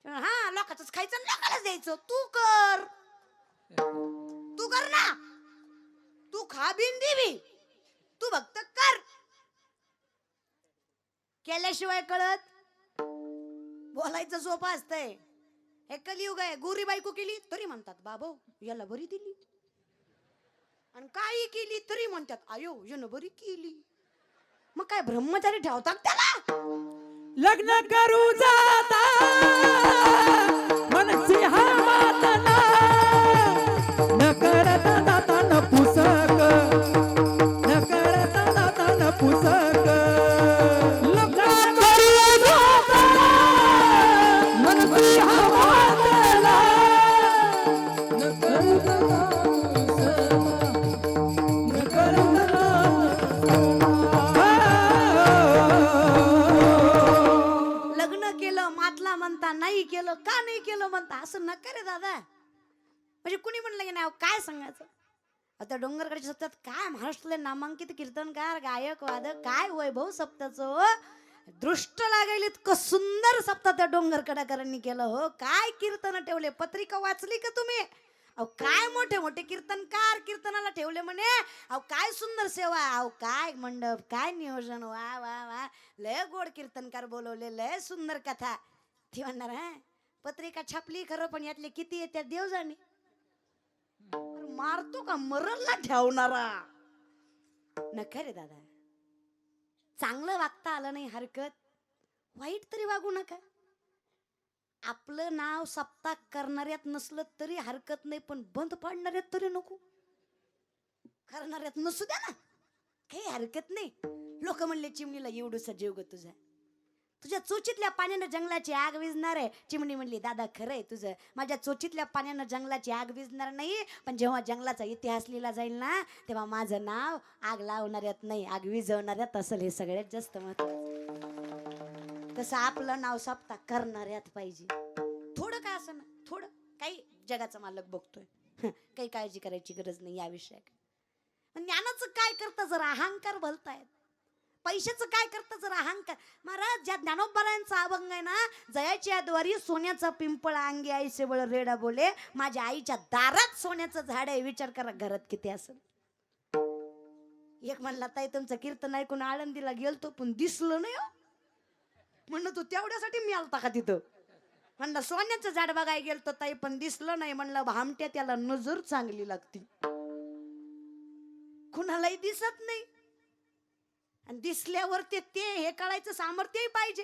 हा, लोकांच खायचं आणि लोकांनाच द्यायचं. तू कर, तू कर ना, तू खा बिन देवी, तू भक्त कर. केल्याशिवाय कळत, बोलायचं सोपं असतंय. हे कलियुग आहे. गोरी बायको केली तरी म्हणतात बाबो याला बरी दिली, आणि काही केली तरी म्हणतात आयो यानं बरी केली. मग काय ब्रह्मचारी ठेवतात त्याला? लग्न करू जाता मनसी हा मातना, न करता दाता न पुसक, न करता दाता न पुसक. लग्न करू जाता मनसी हा मातना, न करता दाता न करता. लग्न केलं मातला म्हणता, नाही केलं का नाही केलं म्हणता, असं नका रे दादा. म्हणजे कुणी म्हणलं की नाही, काय सांगायचं आता. डोंगरकड्याच्या सप्त्यात काय महाराष्ट्रातले नामांकित कीर्तनकार, गायक, वादक, काय वैभव सप्त्याचं. दृष्ट लागेल इतकं सुंदर सप्ताह त्या डोंगरकड्याकरांनी केलं हो. काय कीर्तन ठेवले, पत्रिका वाचली का तुम्ही? अहो काय मोठे मोठे कीर्तनकार कीर्तनाला ठेवले म्हणे. अहो काय सुंदर सेवा, अहो काय मंडप, काय नियोजन, वा वा वा. लय गोड कीर्तनकार बोलवले, लय सुंदर कथा. ती म्हणणार हा पत्रिका छापली खरं, पण यातले किती येतात देव जाणे. मारतो का मरलला ठेवणारा. नका रे दादा, चांगलं वागता आलं नाही हरकत, वाईट तरी वागू नका. आपलं नाव सप्ताह करणाऱ्यात नसलं तरी हरकत नाही, पण बंद पाडणाऱ्यात तरी नको. करणाऱ्यात नसू द्या ना, काही हरकत नाही. लोक म्हणले चिमणीला एवढूसा जीव ग तुझा, तुझ्या चोचीतल्या पाण्यानं जंगलाची आग विझणार आहे. चिमणी म्हणली दादा खरंय तुझं, माझ्या चोचीतल्या पाण्यानं जंगलाची आग विझणार नाही, पण जेव्हा जंगलाचा इतिहास लिहिला जाईल ना, तेव्हा माझं नाव आग लावणाऱ्यात नाही, आग विझवणाऱ्यात असेल. हे सगळ्यात जास्त महत्वाचं. तसं आपलं नाव सप्ताह करणाऱ्यात पाहिजे. थोडं काय असं ना, थोडं काही जगाचा मालक बघतोय, काही काळजी करायची गरज नाही या विषयात. ज्ञानाचं काय करतं जर अहंकार भलतायत, पैशाचं काय करतं जर अहंकार. महाराज ज्या ज्ञानोबरायांचा अभंग आहे ना, जयाच्या द्वारी सोन्याचा पिंपळ अंगी आईसे बळ रेडा बोले, माझ्या आईच्या दारात सोन्याचं झाड आहे, विचार करा घरात किती असेल. एक म्हणला ताई तुमचं कीर्तन ऐकून आळंदीला गेलतो पण दिसलं नाही. म्हणलं तू तेवढ्यासाठी मी आलता का तिथं? म्हणलं सोन्याचं झाड बघायला गेलतो ताई पण दिसलं नाही. म्हणलं भामट्या त्याला नजर चांगली लागती, कुणालाही दिसत नाही. आणि दिसल्यावर ते हे कळायचं सामर्थ्यही पाहिजे.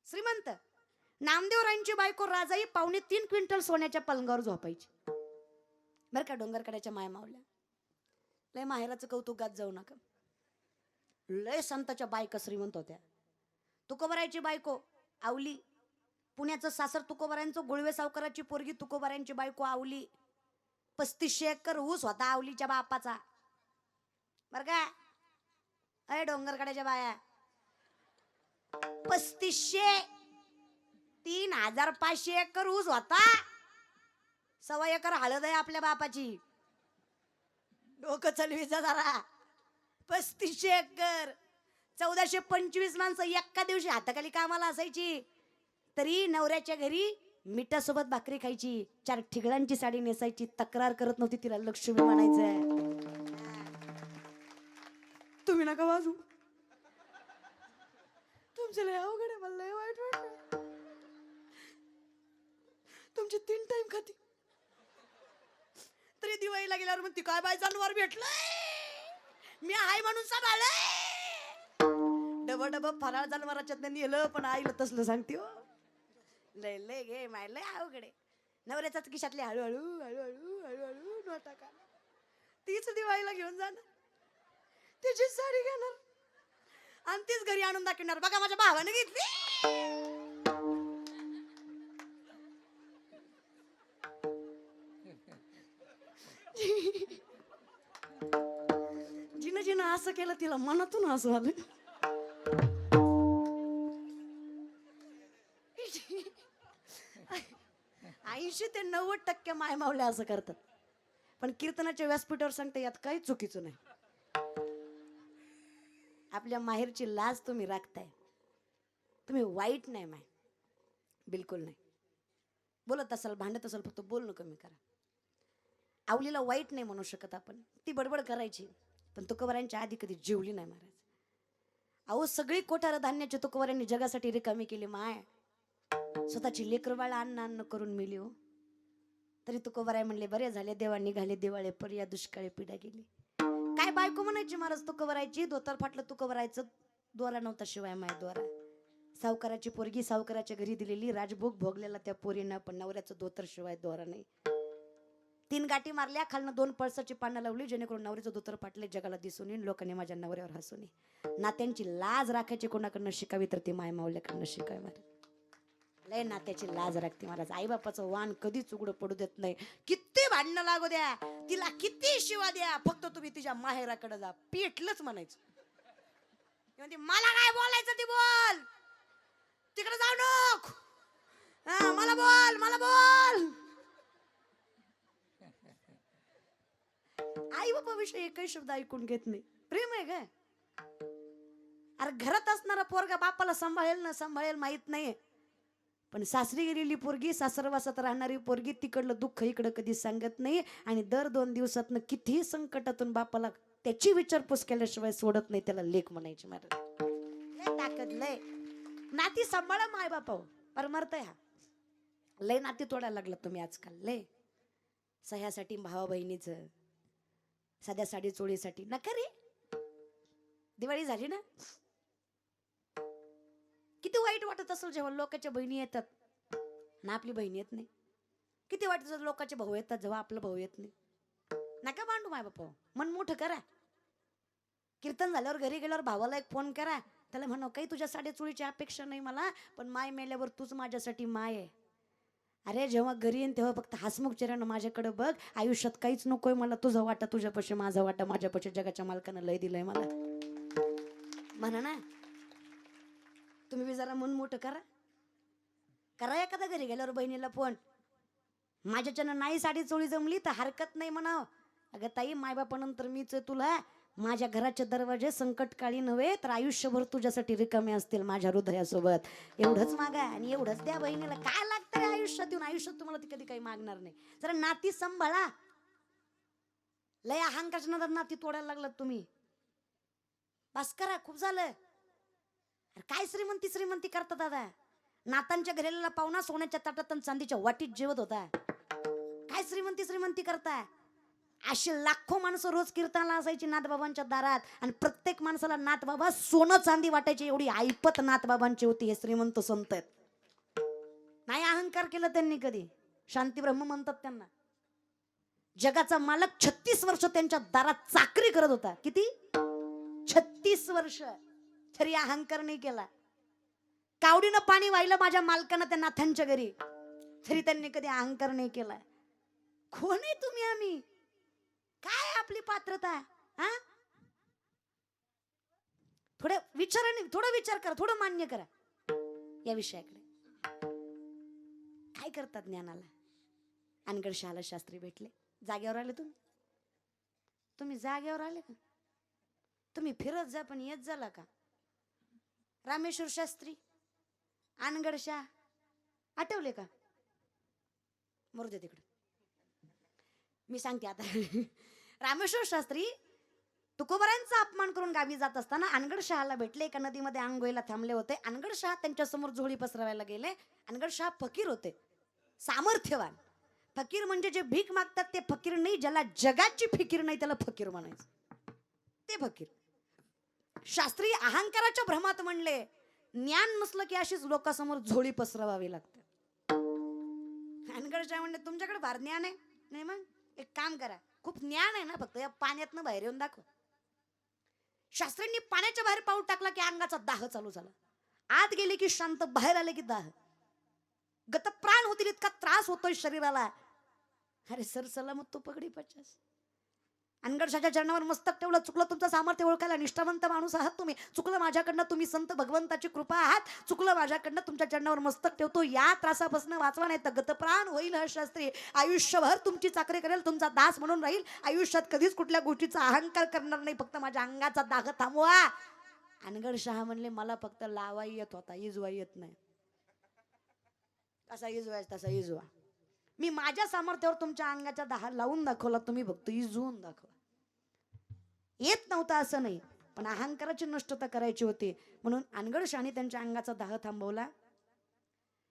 श्रीमंत नामदेवरायांची बायको राजाई 2.5 क्विंटल सोन्याच्या पलंगावर झोपायची बरं का. डोंगरकड्याच्या माया मावल्या, लय माहेराचं कौतुकात जाऊ नका. लय संताच्या बायका श्रीमंत होत्या. तुकोबारायची बायको आवली, पुण्याचं सासर तुकोबारायांचं, गुळवे सावकाराची पोरगी तुकोबारायांची बायको आवली. 3500 एकर ऊस होता आवलीच्या बापाचा बर का. अय डोंगरकड्याच्या बाया, 3500 3,500 एकर ऊस होता. 1.25 एकर हळद आहे आपल्या बापाची. डोकं चलवीचा जरा. 3500 एकर, 1425 माणसं एका दिवशी हाताखाली कामाला असायची. तरी नवऱ्याच्या घरी मिठासोबत भाकरी खायची, 4 ठिगळांची साडी नेसायची, तक्रार करत नव्हती, तिला लक्ष्मी म्हणायचं. तुम्ही नका वाजू, तुमचं लय अवघड आहे, मला लय वाईट वाटलं. तुमची 3 टाइम खाती, तरी दिवाळीला गेल्यावर म्हणती काय बाय जनावर भेटलंय, मी आहे म्हणून सांभाळलंय. डब डब फराळ जनावराच्या नेलं, पण आईला तसलं सांगते हो. लय लय गे माय, लय अवघड आहे. नवऱ्याचाच खिशातले हळूहळू हळूहळू हळूहळू नोटा का, तीच दिवाळीला घेऊन जाणार, तिची साडी घेणार आणि तीच घरी आणून दाखवणार, बघा माझ्या भावाने घेतली. जिनं जिनं असं केलं तिला मनातून असं आलं. 80 ते 90% मायमावल्या असं करतात. पण कीर्तनाच्या व्यासपीठावर सांगते यात काही चुकीचं नाही. आपल्या माहेरची लाज तुम्ही राखताय, तुम्ही वाईट नाही माय, बिलकुल नाही. बोलत असाल, भांडत असाल, फक्त बोलणं कमी करा. आवलीला वाईट नाही म्हणू शकत आपण, ती बडबड करायची, पण तुकोबारांच्या आधी कधी जेवली नाही महाराज. अहो सगळी कोठार धान्याची तुकोबारांनी जगासाठी रिकामी केली माय. स्वतःची लेकरं बाळा अन्न अन्न करून मिली हो. तरी तुकोबाराय म्हणले बरे झाले देवा निघाले दिवाळे पर, या दुष्काळी पिढा गेली. काय बायको म्हणायची महाराज तुकोबारायची, धोतर फाटलं तुकोबारायचं, दोरा नव्हता शिवाय माय दोरा. सावकाराची पोरगी सावकाराच्या घरी दिलेली, राजभोग भोगलेला त्या पोरीनं, पण नवऱ्याचं धोतर शिवाय दोरा नाही. 3 गाठी मारल्या, खालनं 2 पळसाची पानं लावली, जेणेकरून नवऱ्याचं धोतर फाटले जगाला दिसून येईल, लोकांनी माझ्या नवऱ्यावर हसून येईल. नात्यांची लाज राखायची कोणाकडनं शिकावी तर ती माय मावल्याकडनं शिकावी महाराज. लय नात्याची लाज राखते महाराज. आई बापाचं वाण कधीच उघडं पडू देत नाही. किती भांडणं लागू द्या, तिला किती शिवा द्या, फक्त तुम्ही तिच्या माहेराकडे जा, पेटलंच म्हणायचं. म्हणजे मला काय बोलायचं ती बोल, तिकडे जाऊ नको, मला बोल मला बोल. आई बाबा विषयी एकही शब्द ऐकून घेत नाही. प्रेम आहे काय? अरे घरात असणारा पोरगा बापाला सांभाळेल ना सांभाळेल माहित नाही, पण सासरी गेलेली पोरगी, सासरवासात राहणारी पोरगी तिकडलं दुःख इकडं कधी सांगत नाही, आणि दर 2 दिवसातनं कितीही संकटातून बापाला त्याची विचारपूस केल्याशिवाय सोडत नाही. त्याला लेख म्हणायची महाराज. लय ताकद, लय नाती सांभाळा माय बापा, परमार्थ हा. लय नाती तोडायला लागला तुम्ही आजकाल. लय सह्यासाठी भावा बहिणीचं, साध्या साडी चोळीसाठी नका रे. दिवाळी झाली ना, किती वाईट वाटत असेल जेव्हा लोकांच्या बहिणी येतात ना आपली बहिणी येत नाही. किती वाटत असेल लोकांचे भाऊ येतात जेव्हा आपला भाऊ येत नाही. नका भांडू माय बापा, मन मोठं करा. कीर्तन झाल्यावर घरी गेल्यावर भावाला एक फोन करा, त्याला म्हणा काही तुझ्या साडी चोळीची अपेक्षा नाही मला, पण माय मेल्यावर तूच माझ्यासाठी माय आहे. अरे जेव्हा घरी येईन तेव्हा फक्त हसमुख चेहऱ्यानं माझ्याकडे बघ. आयुष्यात काहीच नकोय मला, तुझा वाटा तुझ्यापाशी, माझा वाटा माझ्यापाशी, जगाच्या मालकानं लय दिलंय मला म्हणा ना. तुम्ही बी जरा मन मोठं करा. करा एखादा घरी गेल्यावर बहिणीला फोन, माझ्याच्यानं नाही साडी चोळी जमली तर हरकत नाही म्हणाव. अगं ताई, मायबापानंतर मीच तुला, माझ्या घराचे दरवाजे संकटकाळी नव्हे तर आयुष्यभर तुझ्यासाठी रिकामे असतील माझ्या हृदयासोबत. एवढंच मागा आणि एवढंच द्या बहिणीला. काय लागतं रे आयुष्यात येऊन, आयुष्यात तुम्हाला ती कधी काही मागणार नाही. जरा नाती सांभाळा. लय अहंकारच्या नादात नाती तोडायला लागलात तुम्ही. बस करा, खूप झालं. काय श्रीमंती श्रीमंती करता दादा. नातांच्या घरेला पाहुणा सोन्याच्या ताटात आणि चांदीच्या वाटीत जेवत होता. काय श्रीमंती श्रीमंती करता. अशी लाखो माणसं रोज कीर्तनाला असायची नाथबाबांच्या दारात, आणि प्रत्येक माणसाला नाथबाबा सोनं चांदी वाटायची. एवढी ऐपत नाथबाबांची होती. हे श्रीमंत संत आहेत. नाही अहंकार केला त्यांनी कधी. शांती ब्रह्म म्हणतात त्यांना. जगाचा मालक 36 वर्ष त्यांच्या दारात चाकरी करत होता. किती? 36 वर्ष. तरी अहंकार नाही केला. कावडीनं पाणी वाहिलं माझ्या मालकानं त्या नाथांच्या घरी, तरी त्यांनी कधी अहंकार नाही केला. कोण आहे तुम्ही, आम्ही काय आपली पात्रता. हा, थोडं विचार करा, थोडं मान्य करा या विषयाकडे. करतात ज्ञानाला. अनगड शहाला शास्त्री भेटले. जागेवर आले तुम्ही जागेवर आले का? तुम्ही फिरत जा पण येत झाला का? रामेश्वर शास्त्री, अनगड शाह आठवले का? मरू दे तिकडे, मी सांगते आता. रामेश्वर शास्त्री तुकोबरायांचा अपमान करून गावी जात असताना अनगड शहाला भेटले. एका नदीमध्ये आंघोळीला थांबले होते. अनगड शाह त्यांच्या समोर झोळी पसरवायला गेले. अनगड शाह फकीर होते, सामर्थ्यवान. फकीर म्हणजे जे भीक मागतात ते फकीर नाही, ज्याला जगाची फिकीर नाही त्याला फकीर म्हणायचं, ते फकीर. शास्त्री अहंकाराच्या भ्रमात म्हणले, ज्ञान नसलं की अशीच लोकांसमोर झोळी पसरवावी लागते. अनगड शाह म्हणले, तुमच्याकडे फार ज्ञान आहे? नाही, मग एक काम करा, खूप ज्ञान आहे ना, फक्त या पाण्यातनं बाहेर येऊन दाखव. शास्त्रींनी पाण्याच्या बाहेर पाऊल टाकला की अंगाचा दाह चालू झाला. आत गेले की शांत, बाहेर आले की दाह. गतप्राण होतील इतका त्रास होतोय शरीराला. अरे सर सलामत तू पगडी 50. अनगड शाहच्या चरणावर मस्तक ठेवलं. चुकलं तुमचं सामर्थ्य ओळखायला, निष्ठावंत माणूस आहात तुम्ही. चुकलं माझ्याकडनं, तुम्ही संत भगवंताची कृपा आहात. चुकलं माझ्याकडनं, तुमच्या चरणावर मस्तक ठेवतो. या त्रासापासून वाचवा, नाही तर गतप्राण होईल हा शास्त्री. आयुष्यभर तुमची चाकरी करेल, तुमचा दास म्हणून राहील. आयुष्यात कधीच कुठल्या गोष्टीचा अहंकार करणार नाही. फक्त माझ्या अंगाचा दाग थांबवा. अनगड शाह म्हणले, मला फक्त लावाई येत होता, इजवाई येत नाही. कसा इजवायचा तसा इजवा. मी माझ्या सामर्थ्यावर तुमच्या अंगाचा दाह लावून दाखवला, तुम्ही फक्त इजवून दाखवा. येत नव्हता असं नाही, पण अहंकाराची नष्टता करायची होती. म्हणून अनगड शाहने त्यांच्या अंगाचा दाह थांबवला.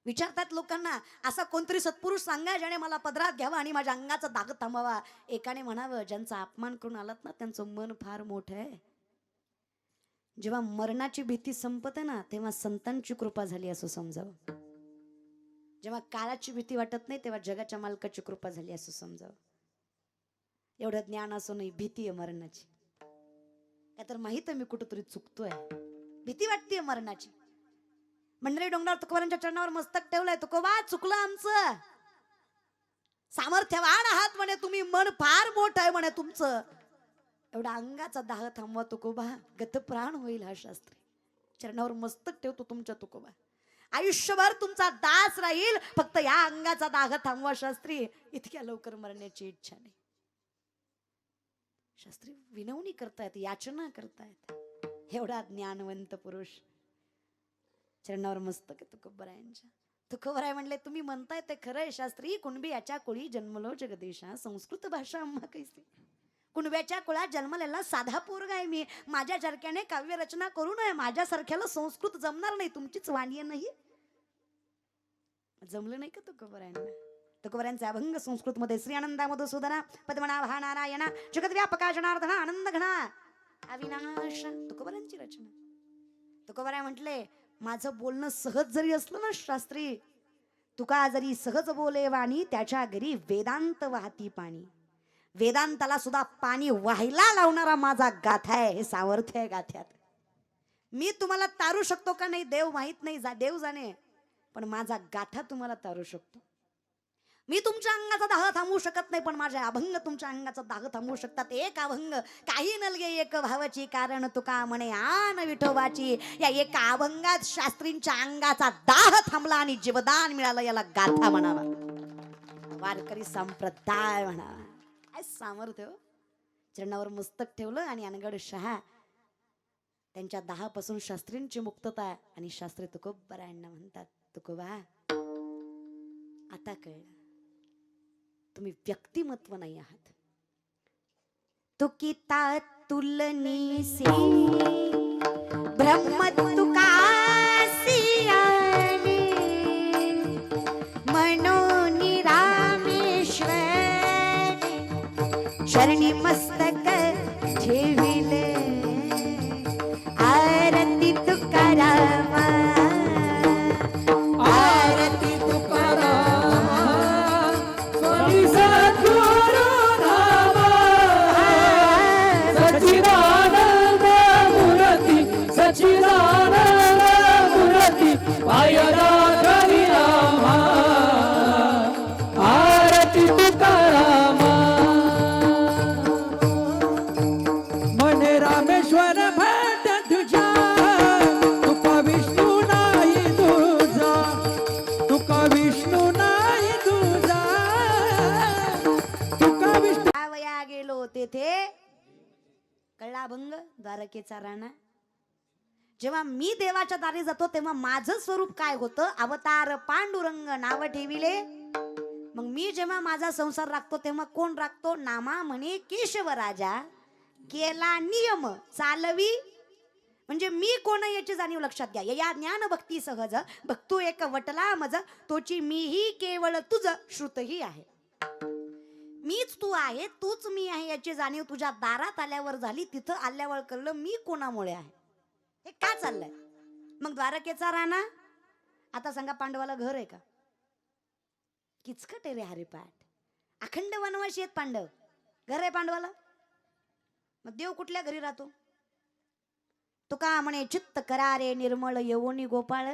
विचारतात लोकांना, असा कोणतरी सत्पुरुष सांगा ज्याने मला पदरात घ्यावा आणि माझ्या अंगाचा दाग थांबवावा. एकाने म्हणावं, ज्यांचा अपमान करून आलात ना त्यांचं मन फार मोठं आहे. जेव्हा मरणाची भीती संपते ना तेव्हा संतांची कृपा झाली असं समजावं. जेव्हा काळाची भीती वाटत नाही तेव्हा जगाच्या मालकाची कृपा झाली असं समजावं. एवढं ज्ञान असं नाही, भीती आहे मरणाची. काय तर माहित आहे मी कुठंतरी चुकतोय, भीती वाटतेय मरणाची. मंडळी डोंगरावर तुकोबारांच्या चरणावर मस्तक ठेवलंय. तुकोबा, चुकलं आमचं. सामर्थ्यवान आहात म्हणे तुम्ही, मन फार मोठं आहे म्हणे तुमचं. एवढा अंगाचा दाह थांबवा तुकोबा, गतप्राण होईल हा शास्त्री. चरणावर मस्तक ठेवतो तुमच्या तुकोबा. आयुष्यभर तुमचा दास राहील, फक्त या अंगाचा दाह थांबवा शास्त्री. इतक्या लवकर मरण्याची इच्छा नाही. शास्त्री विनवणी करतायत, याचना करतायत. एवढा ज्ञानवंत पुरुष चरणावर मस्तक आहे तुकोबरायांच्या. तुकोबराय म्हणले, तुम्ही म्हणताय ते खरं आहे शास्त्री. कुणबी याच्या कुळी जन्मलो जगदीशा, संस्कृत भाषा आम्हा कैसी. कुणब्याच्या कुळात जन्मलेला साधा पोरगा आहे मी. माझ्या सारख्याने काव्य रचना करू नये, माझ्यासारख्याला संस्कृत जमणार नाही. तुमचीच वाणी नाही. जमलं नाही का तुकोबरायांना? तुकोबरायांचे अभंग संस्कृत मध्ये श्री आनंदा मधुसूदना पद्मनाभा नारायणा जगद्व्यापका जनार्दना आनंद घना अविनाश, तुकोबरायांची रचना. तुकोबराय म्हटले, माझं बोलणं सहज जरी असलं ना शास्त्री, तुका जरी सहज बोले वाणी, त्याच्या घरी वेदांत वाहती पाणी. वेदांताला सुद्धा पाणी व्हायला लावणारा माझा गाथा आहे. हे सामर्थ्य आहे गाथ्यात. मी तुम्हाला तारू शकतो का नाही देव माहित नाही, देव जाणे, पण माझा गाथा तुम्हाला तारू शकतो. मी तुमच्या अंगाचा दाह थांबवू शकत नाही, पण माझे अभंग तुमच्या अंगाचा दाह थांबवू शकतात. एक अभंग काही नलगे एक भावाची, कारण तुका म्हणे आन विठोबाची. या एका अभंगात शास्त्रींच्या अंगाचा दाह थांबला आणि जीवदान मिळालं. याला गाथा म्हणावा, वारकरी संप्रदाय म्हणावा. काय सामर्थ्य. चरणावर मस्तक ठेवलं आणि अनगड शहा त्यांच्या दाहापासून शास्त्रींची मुक्तता. आणि शास्त्री तुकोबरायांना म्हणतात, तुकोबा, आता कळलं तुम्ही व्यक्तिमत्व नाही आहात. तुकिता तुलनीसी ब्रह्म तुकासी आले, मनोनी रामेश्वर शरणी मस्तक ठेविले. आरती तुकारामा, आरती तुकारामा, स्वामी सद्गुरु नामा. सच्चिदानंद मूर्ती, सच्चिदानंद मूर्ती, पायरा घरी रामा. आरती तुकारामा. मने रामेश्वर भेट तुझ्या, तुका विष्णू नाही तुझा, तुका विष्णू नाही द्वारकेचा राणा. जेव्हा मी देवाच्या दारी जातो तेव्हा माझं स्वरूप काय होतं, अवतार पांडुरंग नाव ठेविले. मग मी जेव्हा माझा संसार राखतो तेव्हा कोण राखतो, नामा म्हणे केशव राजा केला नियम चालवी. म्हणजे मी कोण याची जाणीव लक्षात घ्या. या ज्ञान भक्ती सहज भक्तू एक वटला मज तोची मीही केवळ तुझ श्रुतही आहे. मीच तू आहे, तूच मी आहे याची जाणीव तुझ्या दारात आल्यावर झाली. तिथं आल्यावर कळलं मी कोणामुळे आहे. हे का चाललंय. मग द्वारकेचा राणा. आता सांगा पांडवाला घर आहे का, किचकट आहे रे हरिपाठ. अखंड वनवासी आहेत पांडव, घर आहे पांडवाला. मग देव कुठल्या घरी राहतो. तुका म्हणे चित्त करारे निर्मळ यवोनी गोपाळ.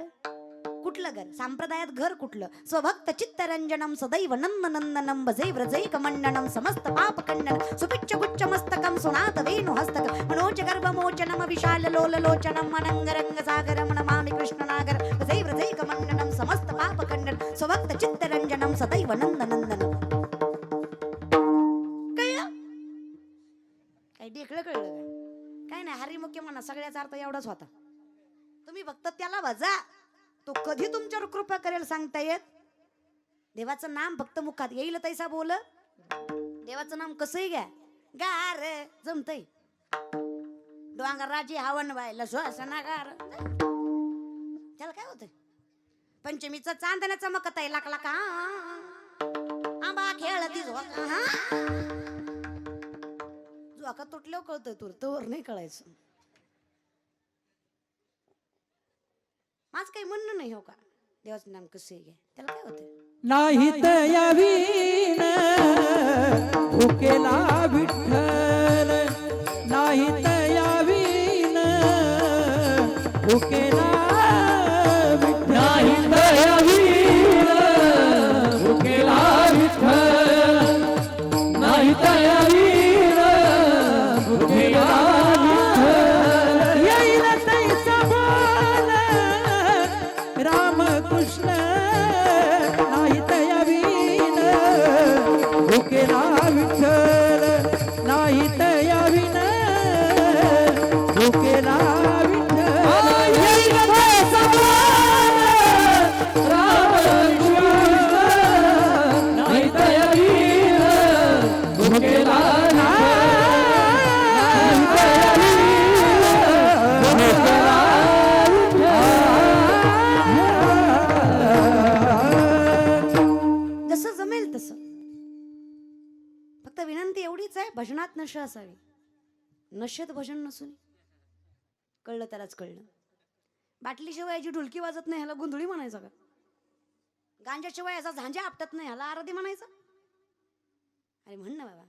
कुठलं घर, संप्रदायात घर कुठलं. स्वभक्त चित्तरंजनम सदैव नंदनंदनम भजे व्रजैक मंडनम समस्त पाप खंडन सुपिच्च गुच्च मस्तकम सुनात वेणु हस्तक मनोज गर्भमोचनम विशाल लोल लोचनम अनंगरंग सागरम नमामि कृष्ण नागर भजे व्रजैक मंडनम समस्त पाप खंडन स्वभक्त चित्तरंजनम सदैव नंदनंदनम. कळलं काय, ढेकळं कळलं काय नाही. हरिमुख्य म्हणा सगळ्याचा अर्थ एवढाच होता. तुम्ही फक्त त्याला वजा, तो कधी तुमच्यावर कृपा करेल सांगता येत. देवाचं नाम फक्त मुखात येईल तैसा बोल. देवाचं नाम कसंही घ्या, गार जमतय. डोंगराची हवन व्हायला श्वासनागार, त्याला काय होतंय. पंचमीचं चांदण्या चमकत आहे लाख लाख आंबा खेळती जोका तुटल्यावर कळतंय, तुरतवर नाही कळायचं. माझं काही म्हणणं नाही हो का. देवाचं नाम कसं घ्या, त्याला काय होतं. नाही तयावीन भुकेला विठ्ठल, नाही तयावीन भुकेला विठ्ठल, नाही तयावीन भुकेला विठ्ठल, नाही तयावीन भुकेला विठ्ठल. येईल तैसा बोल रामकृष्ण, नाही तयावीन भुकेला विठ्ठल, नाही तयावीन भुकेला विठ्ठल. येईल तैसा बोल रामकृष्ण, नाही तयावीन भुकेला भजनात नशा असावी. नशेत भजन नसून कळलं त्यालाच कळलं. बाटलीशिवाय याची ढुलकी वाजत नाही ह्याला गुंधळी म्हणायचं का. गांजाशिवाय याचा झांजा आपटत नाही ह्याला आरती म्हणायचं. अरे म्हण ना बाबा.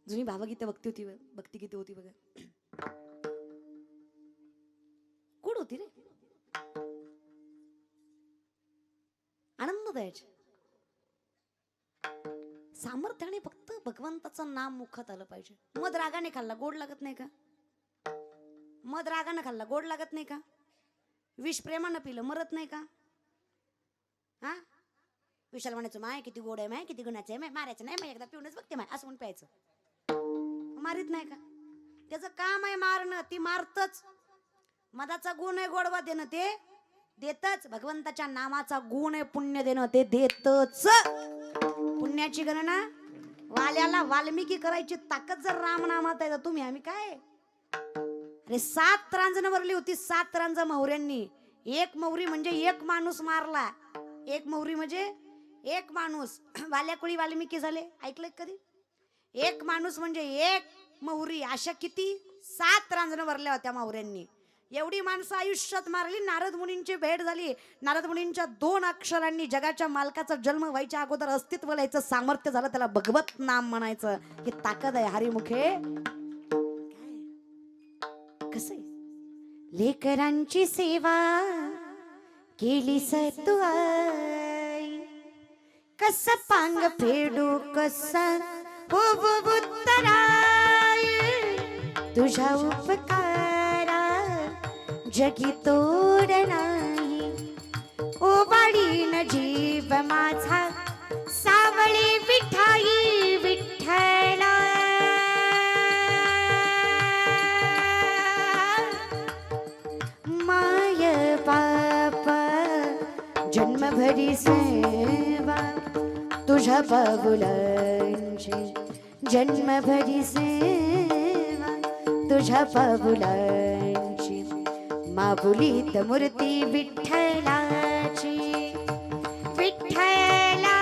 जुनी भावगीते भक्ती गीते होती बघा, कुड होती रे, आनंद द्यायचे. सामर्थ्याने फक्त भगवंताचं नाम मुखात आलं पाहिजे. मध रागाने खाल्ला गोड लागत नाही का. मध रागाने खाल्ला गोड लागत नाही का. विष प्रेमानं पिलं मरत नाही का. हा विशाल म्हणायचं माय किती गोड आहे, माय किती गुणाचं आहे, माय मारायचं नाही, माय एकदा पिऊनच बघते माय असं म्हणून प्यायचं. मारित नाही का. त्याचं काम आहे मारणं, ती मारतच. मधाचा गुण आहे गोडवा देणं, ते देतच. भगवंताच्या नामाचा गुण आहे पुण्य देणं, ते देतच. पुण्याची गणना वाल्याला वाल्मिकी करायची ताकद जर रामनामात आहे तर तुम्ही आम्ही काय. अरे 7 रांजण वरली होती, 7 रांज मौर्यांनी. एक मौरी म्हणजे एक माणूस मारला. एक मौरी म्हणजे एक माणूस. वाल्याकुळी वाल्मिकी झाले, ऐकलंय कधी. एक माणूस म्हणजे एक मौरी, अशा किती 7 रांजण वरल्या होत्या मौर्यांनी. एवढी माणसं आयुष्यात मारली. नारद मुनींची भेट झाली. नारद मुनींच्या 2 अक्षरांनी जगाच्या मालकाचा जन्म व्हायच्या अगोदर अस्तित्व लिहायचं सामर्थ्य झालं. त्याला भगवत नाम म्हणायचं. ही ताकद आहे हरिमुखे. कसं लेकरांची सेवा केली तू आई, कस पांग फेडू कसा हो उत्तराय, तुझ्या उपकारा जगी तोड नाही. ओवाळीन जीव माझा सावळे विठाई विठ्ठला. भरी सेवा तुझ्या पाऊलांची, जन्मभरी सेवा तुझ्या पाऊलांची, माऊलीत मूर्ती विठ्ठलाची, विठ्ठला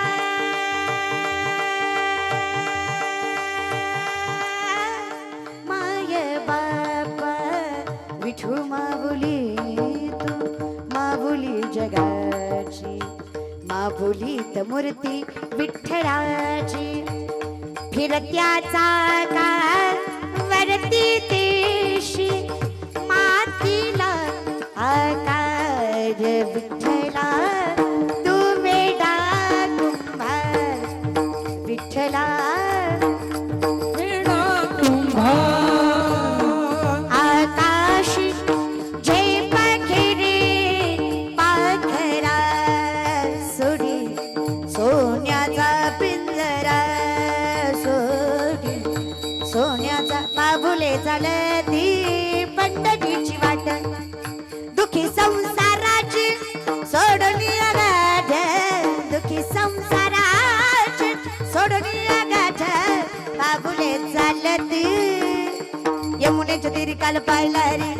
माय बापा विठू माऊली, तू माऊली जगाची, माऊलीत मूर्ती विठ्ठलाची, फिरत्याचा काळ वरती देशी, मातीला आकार विठ्ठला, तू वेडा कुंभार विठ्ठला, वेडा कुंभार. आकाश जे पाखरे पाखरा सोडी, सोन्याचा पिंजरा सोडी, सोन्याचा बाबुले चालती पंढरीची वाट, दुखी संसाराची सोडून गाठ, दुखी संसाराची सोडून गाठ, बाबुले चालती यमुनेच्या तीरी काल पाहिला रे,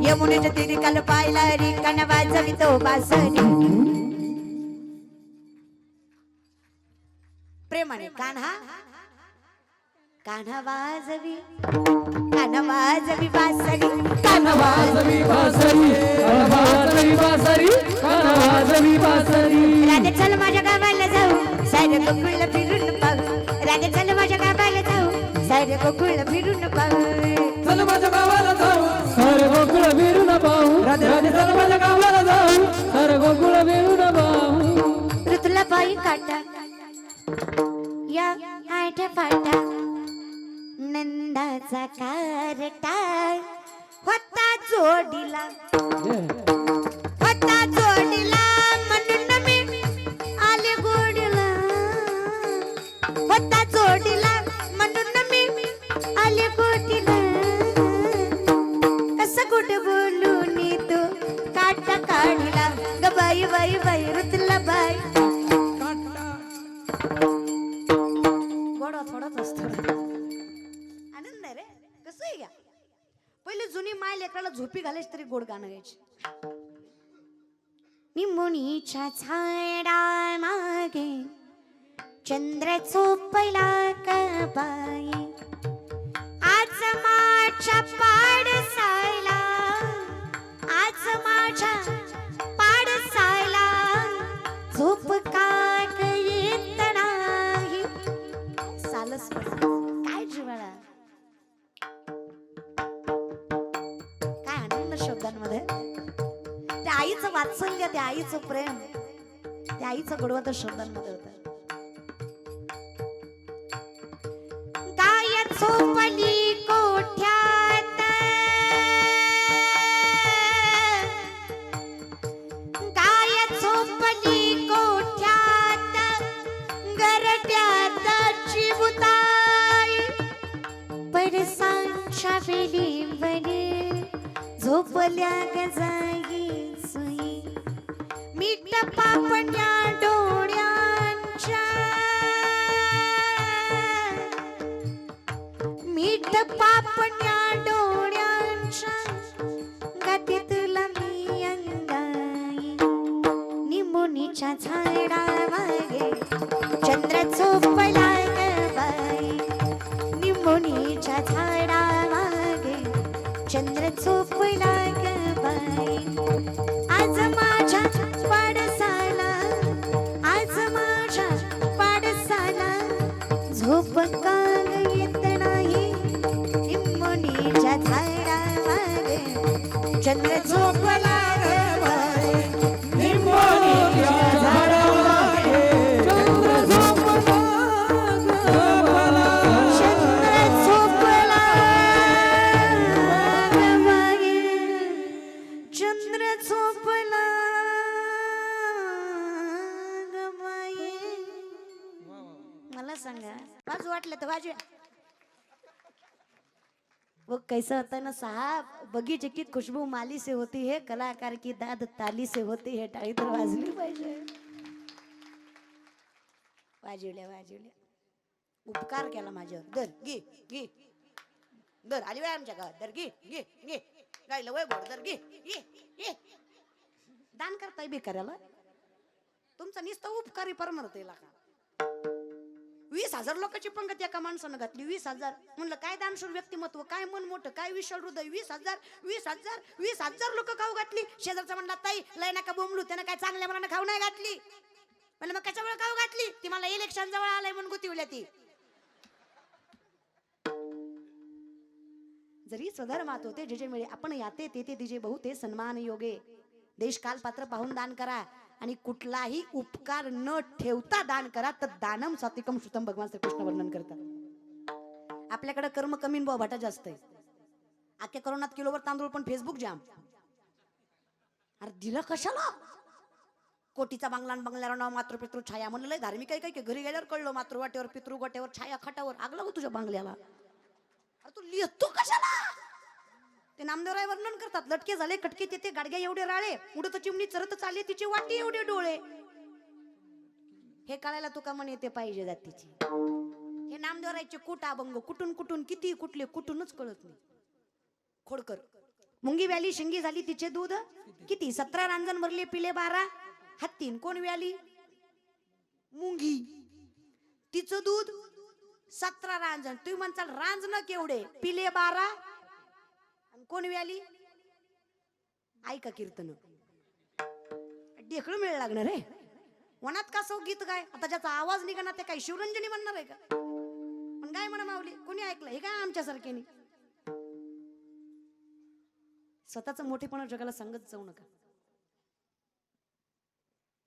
यमुनेच्या तीरी काल पाहिला रे, कान वाजवी तो बासरी. प्रेमाने कान्हा, कान्हा वाजवी, कान्हा वाजवी बासरी, कान्हा वाजवी बासरी, कान्हा वाजवी बासरी, कान्हा वाजवी बासरी. राजा चल माझ्या गावाला जाऊ, सारे गोकुळ फिरून पाहू, राजा चल माझ्या गावाला जाऊ, सारे गोकुळ फिरून पाहू, चल माझ्या गावाला जाऊ, सारे गोकुळ फिरून पाहू, राधे राधे चल माझ्या गावाला जाऊ, सारे गोकुळ फिरून पाहू. ऋतुला बाई काटा या आठ फाटा, नंदाचा कारटा होता जोडीला, होता जोडीला म्हणून मी आले गोडीला, होता जोडीला म्हणून मी आले गोडीला, कसं कुठं बोलून तू काटा काढीला, ग बाई बाई बाई ऋतुला बाई. गोडा थोडाच असतो, आनंद आहे रे. कसं आहे घ्या, पहिले जुनी माय लेकराला झोपी घालायची तरी गोड गाणं गायची. निमुनीच्या झाडा मागे चंद्र झोपला का बाई, आज माझ्या पाडसायला, आज माझ्या पाडसायला झोप का येत नाही. सालस काय जिवाळा, काय आनंद शब्दांमध्ये, त्या आईचं वात्सल्य, त्या आईचं प्रेम, त्या आईचं गोडवा तर शब्दांमध्ये होतं. गाय झोपली कोठ्यात, गाय झोपली कोठ्यात, घरट्यात चिबुताई, पडसांच्या वेलीवर झोपल्या गजाई सुई, मीठ पापण्या डोळ्यांच्या, मीठ पापण्या डोळ्यांच्या, गाती तुला मी अंगाई. निमुनीच्या झाडा मागे चंद्र झोपला ग बाई, निमुनीच्या झाडा मागे चंद्र झोपला ग बाई, आज माझ्या पाडसाला, आज माझ्या पाडसाला झोप का येत नाही. निमुनीच्या झाडा मागे चंद्र झोपला ग बाई, निमुनीच्या झाडामागे चंद्र झोपला ग बाई, चंद्र झोपला ग बाई, चंद्र झोपला ग बाई. मला सांगा वाजू वाटलं तर वाजू. वो कैसा होता है ना साहब, बगीचे की खुशबू माली से होती है, कलाकार की दाद ताली से होती है. टाळी तर वाजली पाहिजे. वाजवल्या उपकार केला माझ्यावर. दर गी गी दर आली बाय आमच्या गावात. दर गी गी गी गायला वय गोड दर गी गी गी. दान करताय भिकाऱ्याला. तुमचा नुसतं उपकारी परमरते का. 20,000 लोकांची पंगत एका माणसानं घातली. 20,000 म्हणलं काय दानशूर व्यक्तिमत्व, काय मन मोठं, काय विशाल हृदय. 20,000 लोक खाऊ घातली. शेजारचा म्हणला ताई लय नका बोंबलू, त्यानं काय चांगल्या मनानं खाऊ नाही घातली. म्हणलं मग कशामुळे खाऊ घातली. ती मला इलेक्शन जवळ आलंय म्हणून गुतीवल्या ती. जरी स्वधर्मात होते जे जे मिळे आपण याते ते दिजे बहुते सन्मान योगे. देश काल पात्र पाहून दान करा आणि कुठलाही उपकार न ठेवता दान करा. तर दानम सात्विकम श्रुतम भगवान श्रीकृष्ण वर्णन करतात. आपल्याकडे कर्म कमी भाव भाटा जास्त आहे. आख्या करोनात किलोवर तांदूळ पण फेसबुक जाम. अरे दिलं कशाला. कोटीचा बांगला बंगल्यावर नाव मातृ पितृ छाया म्हणलं लय धार्मिक आहे काय. घरी गेल्यावर कळलं मातृवाटेवर पितृ गोट्यावर छाया खटावर आग लागू तुझ्या बांगल्याला. अरे तू लिहितो कशाला. ते नामदेवराय वर्णन करतात. लटके झाले कटके तेथे गाडग्या एवढे राळे, उडत चिमणी चरत चालले तिची वाटी एवढे डोळे. हे कळायला तुका म्हण येते पाहिजे जातीची. हे नामदेवरायचे कुट अभंग कुठून कुठून किती कुठले कुठूनच कळत नाही. खोडकर मुंगी व्याली शिंगी झाली तिचे दूध किती. 17 रांजण भरले पिले 12. हत्तीन कोण व्याली मुंगी, तिचं दूध 17 रांजण. तुम्ही म्हणताल रांजण केवढे पिले 12. कोण व्याली ऐका कीर्तन. ढेकळं मिळ लागणार रे. वनात का सौ गीत गाय. आता ज्याचा आवाज निघणार ते काय शिवरंजनी म्हणणार आहे का. पण काय म्हणा माऊली कोणी ऐकलं हे काय आमच्यासारख्यानी. स्वतःचा मोठेपणा जगाला सांगत जाऊ नका.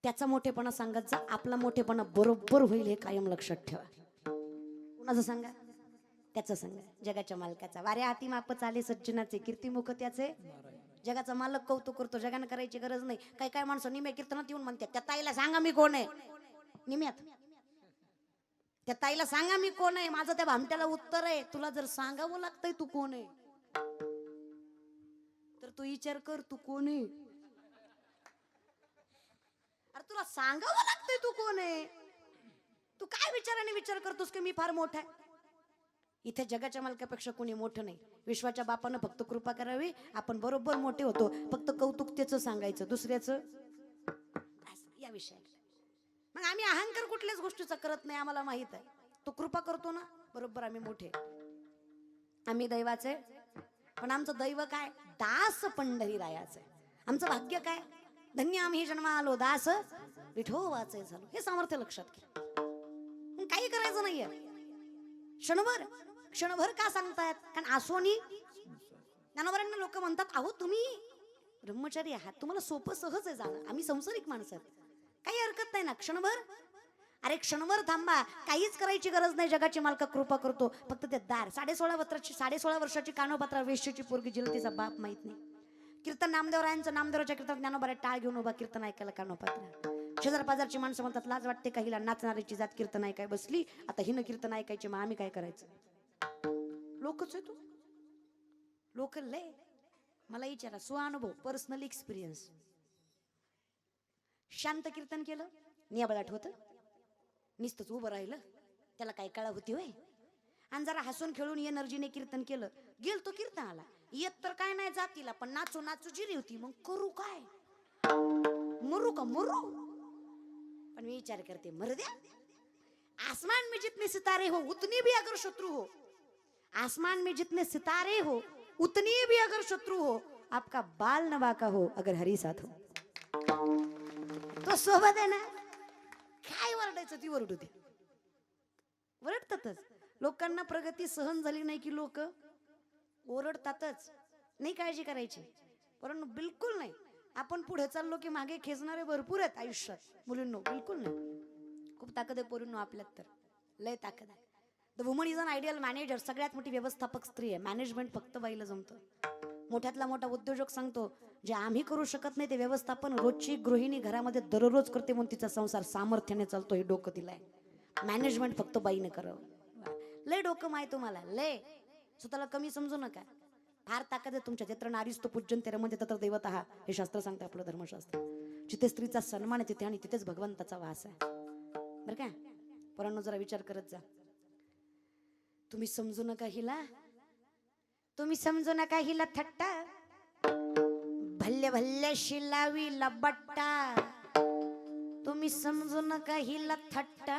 त्याचा मोठेपणा सांगत जा. आपला मोठेपणा बरोबर होईल हे कायम लक्षात ठेवा. कुणाचं सांगा त्याचं सांगा. जगाच्या मालकाचा. वाऱ्या हाती माप चाले सज्जनाचे कीर्तिमुख त्याचे. जगाचा मालक कौतुक करतो. जगानं करायची गरज नाही. काही काय माणसं निम्या कीर्तनात येऊन म्हणतात त्या ताईला सांगा मी कोण आहे. निम्यात त्या ताईला सांगा मी कोण आहे. माझं त्या भामट्याला उत्तर आहे तुला जर सांगावं लागतंय तू कोण आहे तर तू विचार कर तू कोण आहे. अरे तुला सांगावं लागतंय तू कोण आहे. तू काय विचाराने विचार करतोस की मी फार मोठा आहे. इथे जगाच्या मालकापेक्षा कोणी मोठं नाही. विश्वाच्या बापानं फक्त कृपा करावी. आपण बरोबर मोठे होतो. फक्त कौतुक त्याचं सांगायचं दुसऱ्याचं या विषयाकडे. मग आम्ही अहंकार कुठल्याच गोष्टीचा करत नाही. आम्हाला माहित आहे तो कृपा करतो ना बरोबर आम्ही मोठे. आम्ही दैवाचे पण आमचं दैव काय दास पंढरीरायाचं. आमचं भाग्य काय धन्य आम्ही जन्मा आलो दास विठोबाचे झालो. हे सामर्थ्य लक्षात घ्या. काही करायचं नाहीये. क्षणभर का सांगतायत कारण आसोनी ज्ञानोबांना लोक म्हणतात अहो तुम्ही ब्रह्मचारी आहात तुम्हाला सोपं सहज आहे जाणं. आम्ही संसारिक माणसं आहोत. काही हरकत नाही ना क्षणभर. अरे क्षणभर थांबा. काहीच करायची गरज नाही. जगाची मालका कृपा करतो. फक्त ते दार 16.5 वर्षाची कानोपात्रा वेश्येची पोरगी जिला तिचा बाप माहित नाही. कीर्तन नामदेवरायांचं नामदेवराच्या कीर्तन ज्ञानोबा टाळ घेऊन उभा कीर्तन ऐकायला कानोपात्रा. शेजार पाजारची माणसं म्हणतात लाज वाटते का हिला नाचणारीची जात कीर्तन ऐकाय बसली. आता हिनं कीर्तन ऐकायचे मग आम्ही काय करायचं. लोकच आहे तू लोक लय. मला विचारा स्वानुभव पर्सनल एक्सपिरियन्स. शांत कीर्तन केलं नियाबळाट होतं. नुसतंच उभं राहिलं त्याला काय कळा होती होय. आणि जरा हसून खेळून एनर्जीने कीर्तन केलं गेल तो कीर्तनाला येत तर काय नाही जातीला पण नाचू नाचू जिरी होती. मग करू काय मरू का मरू. पण मी विचार करते मर द्या. आसमान में जितने सितारे हो उतने भी अगर शत्रु हो. आसमान में जितने सितारे हो उतने भी अगर शत्रु हो. आपका बाल न बाका हो अगर हरी साथ हो. तो सोबत आहे ना. काय वरडायचं ती वरडू दे. वरडतातच. लोकांना प्रगती सहन झाली नाही की लोक ओरडतातच. नाही काळजी करायची. परंतु बिलकुल नाही. आपण पुढे चाललो की मागे खेचणारे भरपूर आहेत आयुष्यात. मुलींनो बिलकुल नाही. खूप ताकद आहे पोरींनो आपल्यात तर लय ताकद आहे. The woman is an ideal manager. सगळ्यात मोठी व्यवस्थापक स्त्री आहे. मॅनेजमेंट फक्त बाईला जमतं. मोठ्यातला मोठा उद्योजक सांगतो जे आम्ही करू शकत नाही ते व्यवस्थापन रोजची गृहिणी घरामध्ये दररोज करते म्हणून तिचा संसार सामर्थ्याने चालतो. हे डोकं दिलंय. मॅनेजमेंट फक्त बाईने करावं. लय डोकं माहिती तुम्हाला लय. स्वतःला कमी समजू नका. फार ताकद आहे तुमच्या. जत्र नारीस्तु पूज्यन्ते रमन्ते तत्र दैवतः, हे शास्त्र सांगतं आपलं धर्मशास्त्र. जिथे स्त्रीचा सन्मान आहे तिथे आणि तिथेच भगवंताचा वास आहे. बरं का पोरांनो, जरा विचार करत जा. तुम्ही समजू नका हिला, तुम्ही समजू नका हिला थट्टा. भल्ले भल्ले शिलावी लबट्टा. तुम्ही समजू नका हिला थट्टा.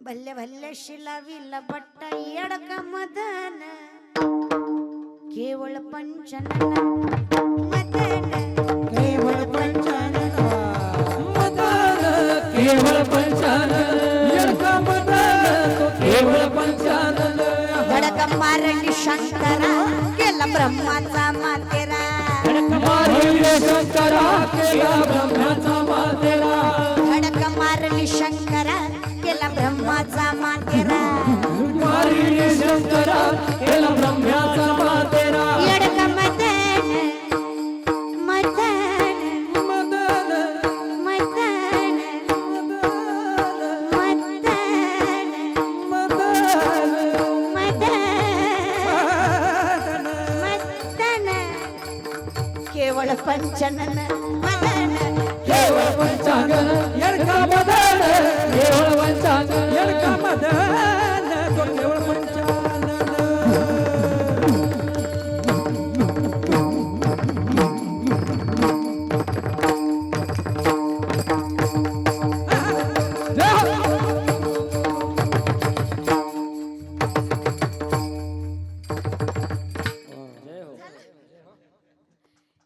भल्ले भल्ले शिलावी लबट्टा. येडका मदन केवळ पंचनन. मदन केवळ पंचानन मदन, केवळ पंचानन येडका मदन तो केवळ पंचानन. धडक मारली शंकरा केला ब्रह्माचा मातेरा. धडक मारली शंकरा केला ब्रह्माचा मातेरा. धडक मारली शंकरा केला ब्रह्माचा मातेरा. मारली शंकरा केला ब्रह्माचा मातेरा. येडका मदन मदन मदन मदन मदन मदन मदन केवळ पंचनन. मदन केवळ पंचांगन येडका मदन, केवळ पंचांगन येडका मदन तो केवळ पंचानन.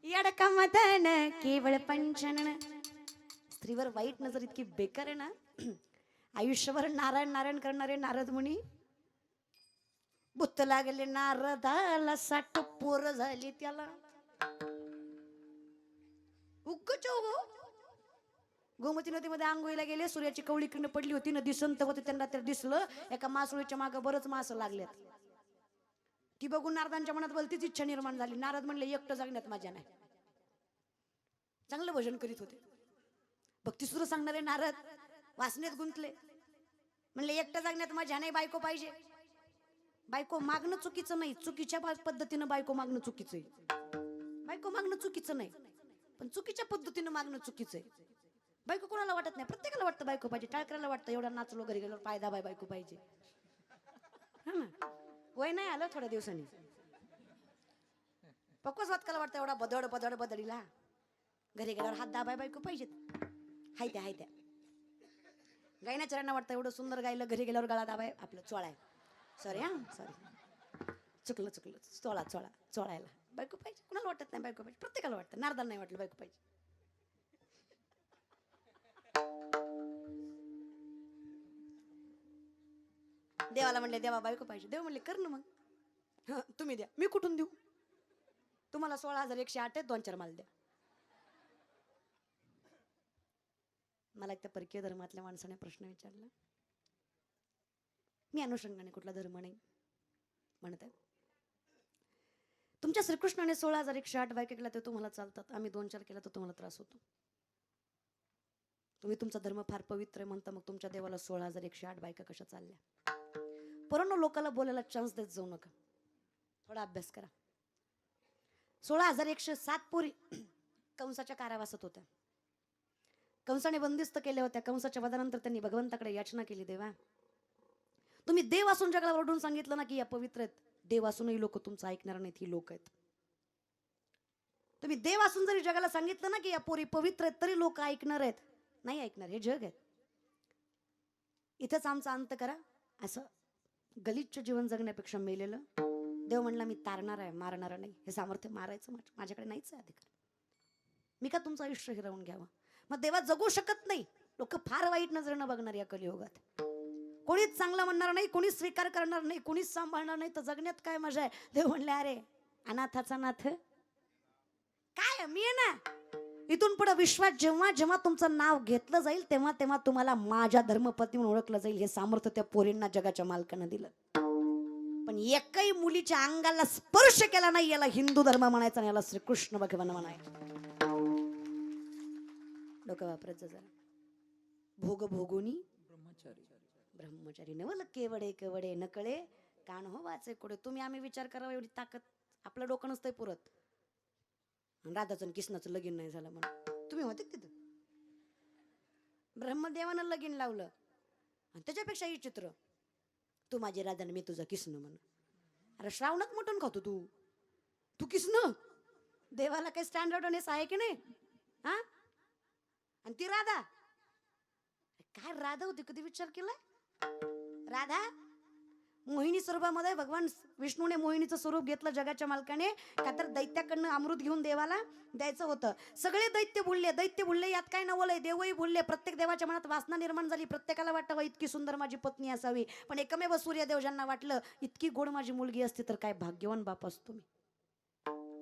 येडका मदन केवळ पंचनन. स्त्रीवर वाईट नजर इतकी बेकार आहे ना. आयुष्यभर नारायण नारायण करणारे नारद मुनी, बुत्त लागले नारदाला 60 पोर झाली त्याला. उग्गच हो. गोमती नदीमध्ये आंघोळीला गेले. सूर्याची कवळी किरण पडली होती. नदी संत होती. त्यांना तर दिसलं एका मासुळीच्या मागे बरंच मास लागल्यात. ती बघून नारदांच्या मनात भलतीच इच्छा निर्माण झाली. नारद म्हणले एकटं जगण्यात माझ्या नाही. चांगलं भजन करीत होते, भक्ती सुद्धा सांगणारे नारद वासनेत गुंतले. म्हणले एकटं जगण्यात माझ्या नाही, बायको पाहिजे. बायको मागणं चुकीचं नाही, चुकीच्या पद्धतीनं बायको मागणं चुकीचं आहे. बायको मागणं चुकीचं नाही, पण चुकीच्या पद्धतीनं मागणं चुकीचं आहे. बायको कोणाला वाटत नाही, प्रत्येकाला वाटतं बायको पाहिजे. टाळकऱ्याला वाटतं एवढा नाचलो घरी गेल्यावर पाय दाबाय बायको पाहिजे. हा ना, वय नाही आलं थोड्या दिवसांनी. पक्वच वाटकाला वाटतं एवढा बदड बदड बदडीला घरी गेल्यावर हात दाबाय बायको पाहिजेत. हाय त्या हाय त्या गायना चरांना वाटतं एवढं सुंदर गायलं घरी गेल्यावर गळा दाबाय आपलं चोळाय. सॉरी हा सॉरी, चुकलं चोळा चोळा चोळायला बायको पाहिजे. कुणाला वाटत नाही बायको पाहिजे, प्रत्येकाला वाटतं. नारदाला नाही वाटलं बायको पाहिजे. देवाला म्हणले देवा बायको पाहिजे. देव म्हणले कर ना मग. हा तुम्ही द्या, मी कुठून देऊ? तुम्हाला 16,108 आहेत, 2-4 माल द्या. मला एक त्या परकीय धर्मातल्या माणसाने प्रश्न विचारला. मी अनुषंगाने कुठला धर्म नाही म्हणत आहे. तुमच्या श्रीकृष्णाने 16,108 बायका केला तर तुम्हाला चालतात, आम्ही 2-4 केला तर तुम्हाला त्रास होतो. तुम्ही तुमचा धर्म फार पवित्र आहे म्हणता, मग तुमच्या देवाला 16,108 बायका कशा चालल्या? पोरांनो, लोकाला बोलायला चान्स देत जाऊ नका, थोडा अभ्यास करा. 16,107 पोरी कंसाच्या कारावासात होत्या. कंसाने बंदिस्त केल्या होत्या. कंसाच्या वधानंतर त्यांनी भगवंताकडे याचना केली, देवा तुम्ही देव असून जगाला ओरडून सांगितलं ना की या पवित्र आहेत, देव असूनही लोक तुमचं ऐकणार नाहीत, ही लोक आहेत. तुम्ही देव असून जरी जगाला सांगितलं ना की या पोरी पवित्र आहेत, तरी लोक ऐकणार आहेत, नाही ऐकणार. हे जग आहे. इथंच आमचा अंत करा. असं गलिच्छ जीवन जगण्यापेक्षा मेलेलं. देव म्हणला मी तारणार आहे, मारणार नाही. हे सामर्थ्य मारायचं माझ्याकडे नाहीच आहे अधिकार. मी का तुमचं आयुष्य हिरावून घ्यावं? मग देवा जगू शकत नाही. लोक फार वाईट नजरेनं बघणार या कलियुगात. कोणीच चांगलं म्हणणार नाही, कोणीच स्वीकार करणार नाही, कोणीच सांभाळणार नाही, तर जगण्यात काय मजा आहे? देव म्हणले अरे अनाथाचा नाथ काय मी आहे ना. इथून पुढे विश्वात जेव्हा जेव्हा तुमचं नाव घेतलं जाईल तेव्हा तेव्हा तुम्हाला माझ्या धर्मपत्नी म्हणून ओळखलं जाईल. हे सामर्थ्य त्या पोरींना जगाच्या मालकानं दिलं. पण एकही मुलीच्या अंगाला स्पर्श केला नाही याला हिंदू धर्म म्हणायचा नाही, याला श्रीकृष्ण भगवान म्हणायचं. डोकं वापरत जा जरा. भोग भोगोनी ब्रह्मचारी नवल केवडे केवडे नकळे कान हो वाचे कुठे तुम्ही आम्ही विचार करावा एवढी ताकद आपलं डोकं नसतंय पुरत. आणि राधाचं आणि कृष्णाचं लगीन नाही झालं म्हणून तुम्ही होते तिथं. ब्रह्मदेवानं लगीन लावलं आणि त्याच्यापेक्षा ही चित्र तू माझी राधा आणि मी तुझा कृष्ण म्हण. अरे श्रावणात मटण खातो तू तू कृष्ण. देवाला काही स्टँडर्डनेस आहे की नाही हा. आणि ती राधा काय राधा होती कधी विचार केलाय. राधा मोहिनी स्वरूपामध्ये भगवान विष्णूने मोहिनीचं स्वरूप घेतलं जगाच्या मालकाने का तर दैत्याकडनं अमृत घेऊन देवाला द्यायचं होतं. सगळे दैत्य बोलले यात काय नवलंय. देवही बोलले. प्रत्येक देवाच्या मनात वासना निर्माण झाली. प्रत्येकाला वाटतं इतकी सुंदर माझी पत्नी असावी. पण एकमेव सूर्यदेव ज्यांना वाटलं इतकी गोड माझी मुलगी असती तर काय भाग्यवान बाप असतो मी.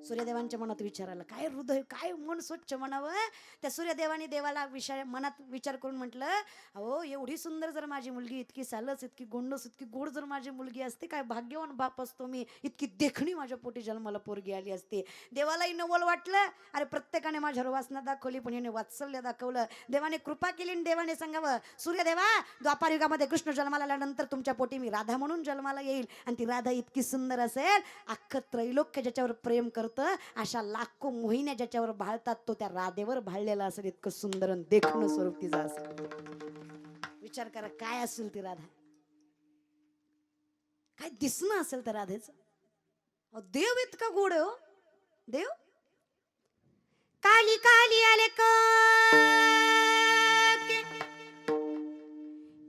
सूर्यदेवांच्या मनात विचारायला काय हृदय काय मन स्वच्छ म्हणावं. त्या सूर्यदेवाने देवाला मनात विचार करून म्हटलं अहो एवढी सुंदर जर माझी मुलगी इतकी सालस इतकी गोंडस इतकी गोड जर माझी मुलगी असते काय भाग्यवान बाप असतो मी. इतकी देखणी माझ्या पोटी जन्माला पोरगी आली असते. देवालाही नवल वाटलं. अरे प्रत्येकाने माझ्यावर वासना दाखवली पण याने वात्सल्य दाखवलं. देवाने कृपा केली आणि देवाने सांगावं सूर्यदेवा द्वापार युगामध्ये कृष्ण जन्माला आल्यानंतर तुमच्या पोटी मी राधा म्हणून जन्माला येईल. आणि ती राधा इतकी सुंदर असेल अख्खं त्रैलोक्य ज्याच्यावर प्रेम करतं अशा लाखो मोहिन्या ज्याच्यावर भाळतात तो त्या राधेवर भाळलेला असेल. इतकं सुंदर देखणं स्वरूप तिचं असेल. विचार करा काय असेल ती राधा. काय दिसणं असेल त्या राधेचं. देव इतका गोड आहे हो देव. काली काली आले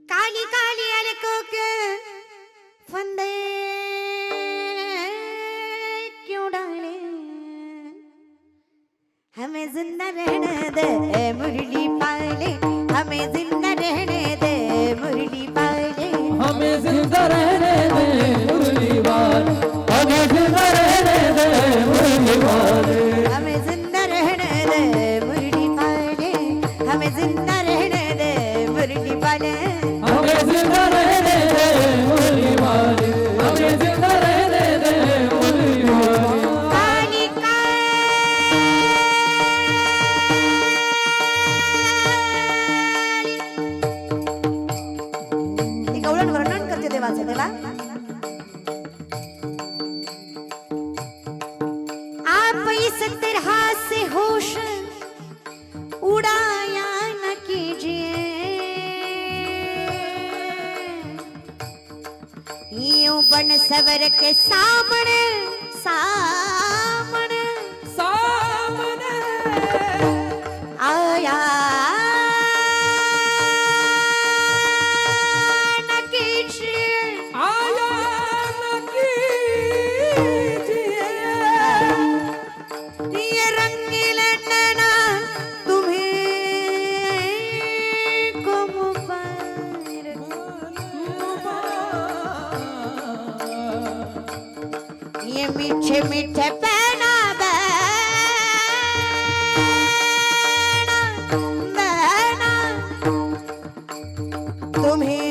काली काली आले के फंदे क्यों डाले हमें जिंदा रहने दे मुरली पाले. हमें जिंदा रहने दे मुरली पाले. हमें जिंदा रहने दे मुरली वाले. हमें जिंदा रहने दे मुरली वाले. हमें जिंदा रहने दे मुरली पाले. हमें जिंदा रहने दे मुरली पाले. हमें जिंदा रहने दे मुरली वाले. हमें जिंदा रहने दे मुरली वाले. काली काली गवळण वर्णन करते देवाचं त्याला. आप इस तरह से होश उड़ाया न कीजिए. यूं बन सवर के सामने सामने सामने आया न कीजिए. आया न कीजिए. ये रंगीला नैना तुम्हें को मुबारक. ये मीठे मीठे पैना बैना तुम्हें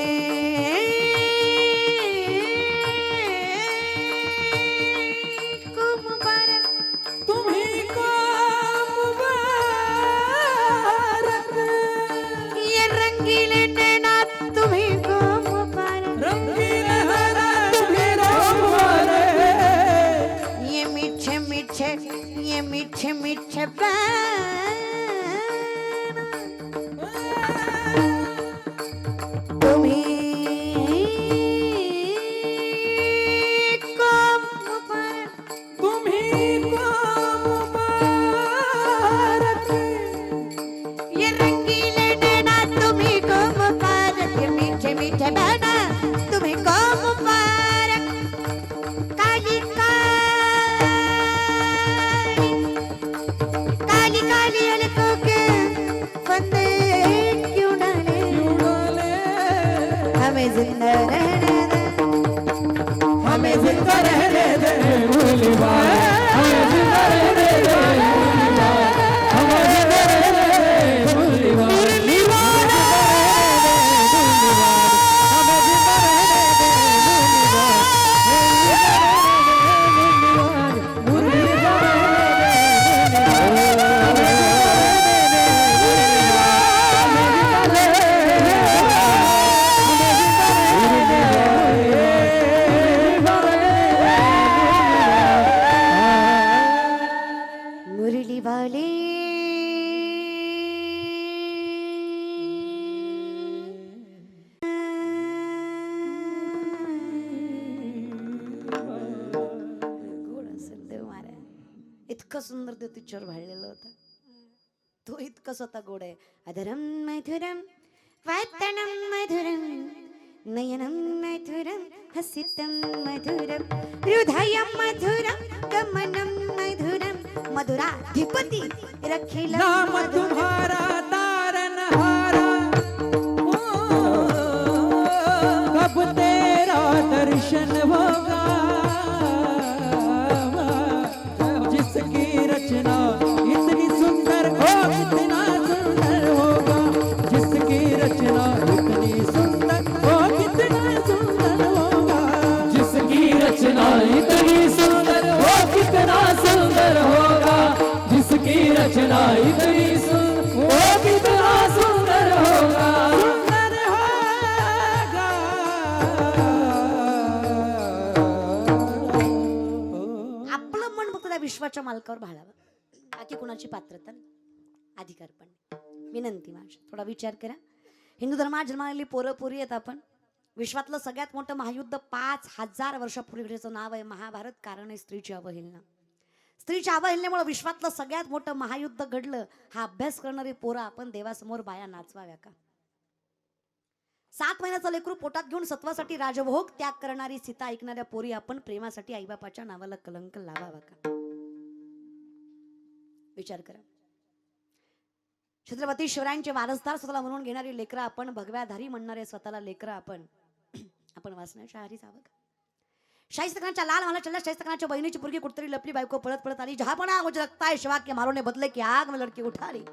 को मुबारक. तुम्ही को मुबारक. ये रंगीले नैना तुम्हें को मुबारक. रंगीले हरा तुम्हें रंगवाले. ये मीठे मीठे तुम्हें को मुबारक. तुम्ही को मुबारक. ये रंगीले नैना तुम्हें को मुबारक. ये मीठे बहना तुम्हें को मुबारक. काली काली काली अलकों के फंदे क्यों डाले. हमें जिंदा रहने दे. हमें जिंदा रहने दे मुरली वाले. हमें जिंदा रहने दे मुरली वाले. हमें जिंदा रहने दे मुरली वाले. हमें जिंदा रहने दे मुरली वाले. मुरली वाले. झाले गोड असेल देव मारा. इतकं सुंदर ते तिच्यावर भाळलेलं होतं. तो इतकं स्वतः गोड आहे. अधरम मधुरम वातणम मधुरम नयनम मधुरम हसितम मधुरम हृदयम मधुरम गमनम मधुरम मधुराधिपती रखिल नाम तुम्हारा तारनहारा, कब तेरा दर्शन होगा, जिसकी रचना इतनी सुंदर हो कितना सुंदर होगा, जिसकी रचना इतनी सुंदर हो कितना सुंदर होगा, जिसकी रचना इतनी सुंदर हो कितना सुंदर होगा, जिसकी रचना इतनी सुंदर हो कितना सुंदर होगा, सुंदर होगा. आपलं मन फक्त त्या विश्वाच्या मालकावर भाळावं, बाकी कुणाची पात्रता नाही, अधिकार पण नाही. विनंती माझी थोडा विचार करा. हिंदू धर्मात जन्मालेली पोरं पोरी आहेत आपण. विश्वातलं सगळ्यात मोठं महायुद्ध 5000 वर्षापूर्वीचं नाव आहे महाभारत. कारण आहे स्त्रीची अवहेलना. स्त्रीच्या अवहेलनेमुळे विश्वातलं सगळ्यात मोठं महायुद्ध घडलं. हा अभ्यास करणारी पोरं आपण देवासमोर बाया नाचवाव्या का? 7 महिन्याचं लेकरू पोटात घेऊन सत्वासाठी राजभोग त्याग करणारी सीता ऐकणाऱ्या पोरी आपण प्रेमासाठी आईबापाच्या नावाला कलंक लावावा का? विचार करा. छत्रपती शिवरायांचे वारसदार स्वतःला म्हणून घेणारी लेकरं आपण, भगव्याधारी म्हणणारे स्वतःला लेकरं आपण वाचण्याच्या आहारी जावं का? शाहिस्तखानाच्या लाल माला चल्ला. शाहिस्तखानाच्या बहिणीची पुरगी कुठतरी लपली. बायको पळत पळत आली. जहापणा मुझे लगता है शिवा के मारो ने बदले की आग में लड़की उठा रही.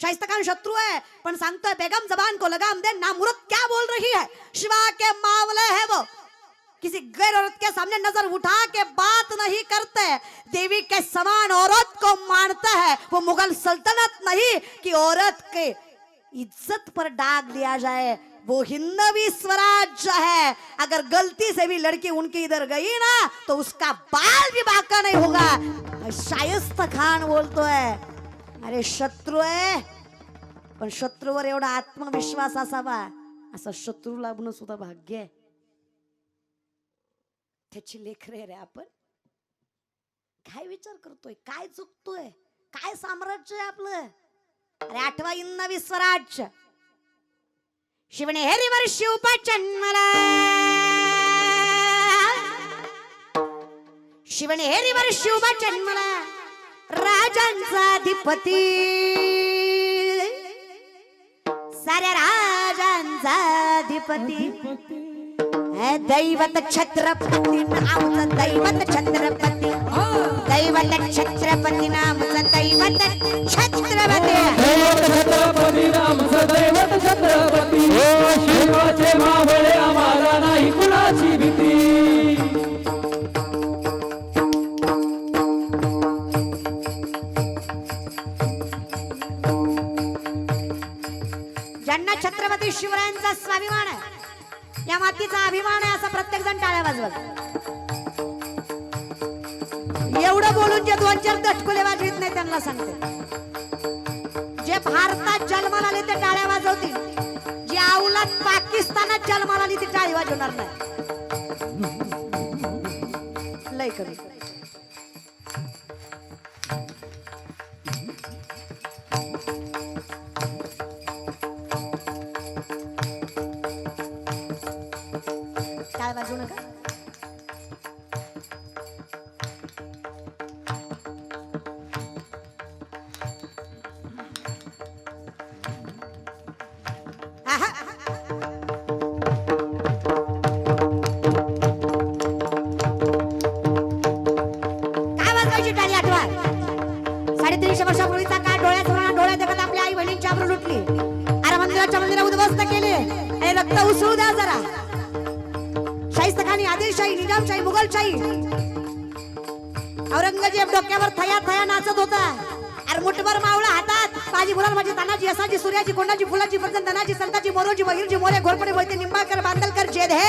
शाहिस्तखान शत्रु है पण सांगतोय बेगम जबान को लगाम दे. नामुरत क्या बोल रही है? शिवा के मावले है वो, किसी गैर औरत के सामने नजर उठा के बात नहीं करते. देवी के समान औरत को मानता है. वो मुगल सल्तनत नहीं कि औरत के इज्जत पर दाग दिया जाए. वो हिंदवी स्वराज्य है. अगर गलती से भी लड़की उनके इधर गई ना तो उसका बाल भी बाका नहीं होगा. शायस्त खान बोलतोय अरे शत्रू आहे पण शत्रूवर एवढा आत्मविश्वास असावा. असं शत्रू लाभणं सुद्धा भाग्य आहे. त्याची लेकरे रे आपण. काय विचार करतोय? काय चुकतोय? काय साम्राज्य आहे आपलं? अरे आठवा हिंदवी स्वराज्य. शिवने हेरीवर शिवपा जन्मला. शिवने हेरीवर शिवपा जन्मला. राजांचा अधिपती. साऱ्या राजांचा अधिपती. दैवत छत्रपती नामचं दैवत छत्रपती. दैवत छत्रपती नामचं दैवत छत्रपती. दैवत छत्रपती नामचं दैवत छत्रपती. शिवाचे मावळे आम्हाला नाही कुणाची भीती. ज्यांना छत्रपती शिवरायांचा स्वाभिमान आहे, या मातीचा अभिमान आहे, असा प्रत्येक जण टाळ्या वाजवत. एवढं बोलून जे 2-4 दटकुले वाजवित नाही त्यांना सांगते, जे भारतात जन्माला आले ते टाळ्या वाजवतील. जी औलाद पाकिस्तानात जन्माला आली ती टाळी वाजवणार नाही. लय कमी. टाळ्या वाजवू नका. उसळू द्या जरा. शाहिस्तखानी, आदिलशाही, निजामशाही, मुघलशाही. औरंगजेब डोक्यावर थया थया नाचत होता. अरे मुठभर मावळा हातात. माझी मुलांची, माझी तानाजी, असाची, सूर्याची, कोंडाची, फुलाची, पर्जन, धनाची, संताची, मोरोजी, बहिरजी, मोरे, घोरपडे, मोहिते, निंबाळकर, बांदलकर, जेध हे.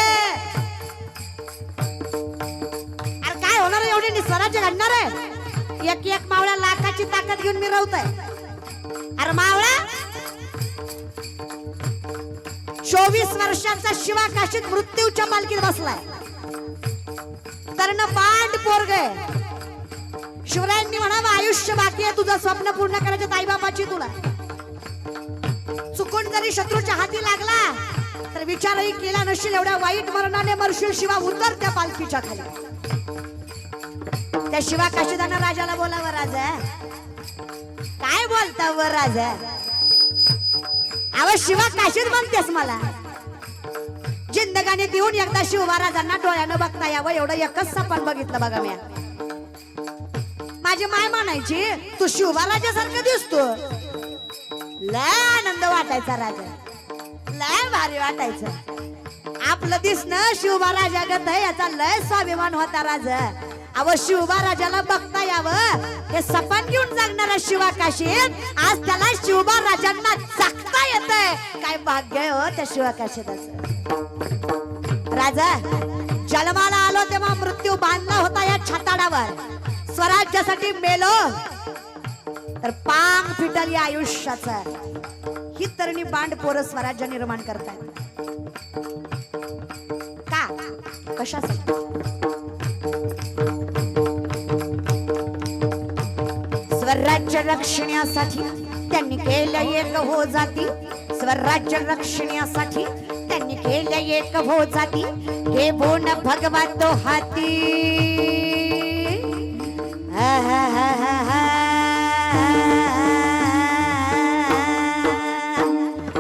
अरे काय होणार आहे? एवढे स्वराज्य घडणार आहे. एक एक मावळा लाखाची ताकद घेऊन मिरवतोय. अरे मावळा 24 वर्षाचा शिवा काशीत मृत्यूच्या पालखीत बसलाय. तरण बांड पोरग आहे. शिवरायांनी म्हणावं आयुष्य बाकी आहे तुझं स्वप्न पूर्ण करायचं ताईबाबाची तुला. चुकून जरी शत्रूच्या हाती लागला तर विचारही केला नशील एवढ्या वाईट मरणाने मरशील शिवा उतर त्या पालखीच्या खाली. त्या शिवा काशीदाना राजाला बोलावं राजा काय बोलता वर राजा. अव शिवा काशीद म्हणतेस मला. जिंदगानी देऊन एकदा शिवबा राजांना डोळ्यानं बघता यावं एवढं एकच सपन बघितलं बघा मी. माझी माय म्हणायची तू शिवबा राजासारखं दिसतो. लय आनंद वाटायचा राजा. लय भारी वाटायचं. आपलं दिसणं शिवबा राजा गत याचा लय स्वाभिमान होता राजा. अव शिवबा राजाला बघता यावं हे सपन घेऊन जगणारा शिवा काशीत आज त्याला शिवबा राजांना जगता येतंय. काय भाग्य आहे हो त्या शिवा काशीदाचं. राजा जन्माला आलो तेव्हा मृत्यू बांधला होता या छाताडावर. स्वराज्यासाठी मेलो तर पांग फिटल या आयुष्याचा. ही तरणी बांड पोरं स्वराज्य निर्माण करतात. का कशासाठी. स्वराज्य रक्षण्यासाठी त्यांनी केलं एक हो जाती. स्वराज्य रक्षण्यासाठी त्यांनी केलं एक हो जाती. हे बोन भगवा तो हाती.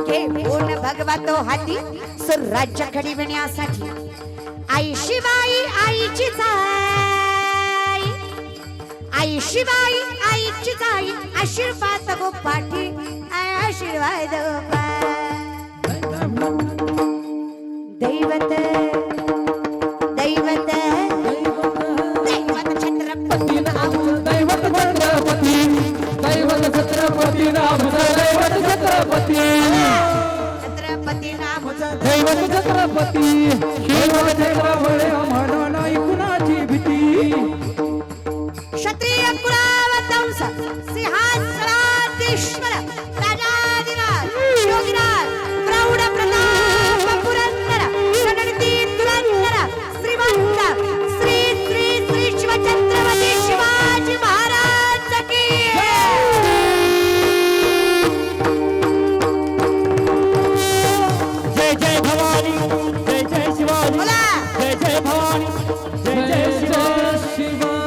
हे बोन भगवा तो हाती. स्वराज्य घडविण्यासाठी आई शिवाई आईची जाई. आई शिवाई आईची जाई. आशीर्वाद गो पाठी आशीर्वाद दैवत दैवत दैवत छत्रपती दैवत छत्रपती दैवत छत्रपती रामचं दैवत छत्रपती छत्रपती रामचं दैवत छत्रपती शिव छत्रपती आम्हाला नाही कुणाची भीती. क्षत्रिय कुलावतंस सिंहासनाधीश्वर राजाधिराज योगीराज प्रौढ प्रताप पुरंदर षडगती धुरंधर श्रीमंत श्री श्री श्री शिवछत्रपती शिवाजी महाराज की. जय जय भवानी जय जय शिवाजी. बोला जय जय भवानी जय जय शिवाजी. शिवाजी.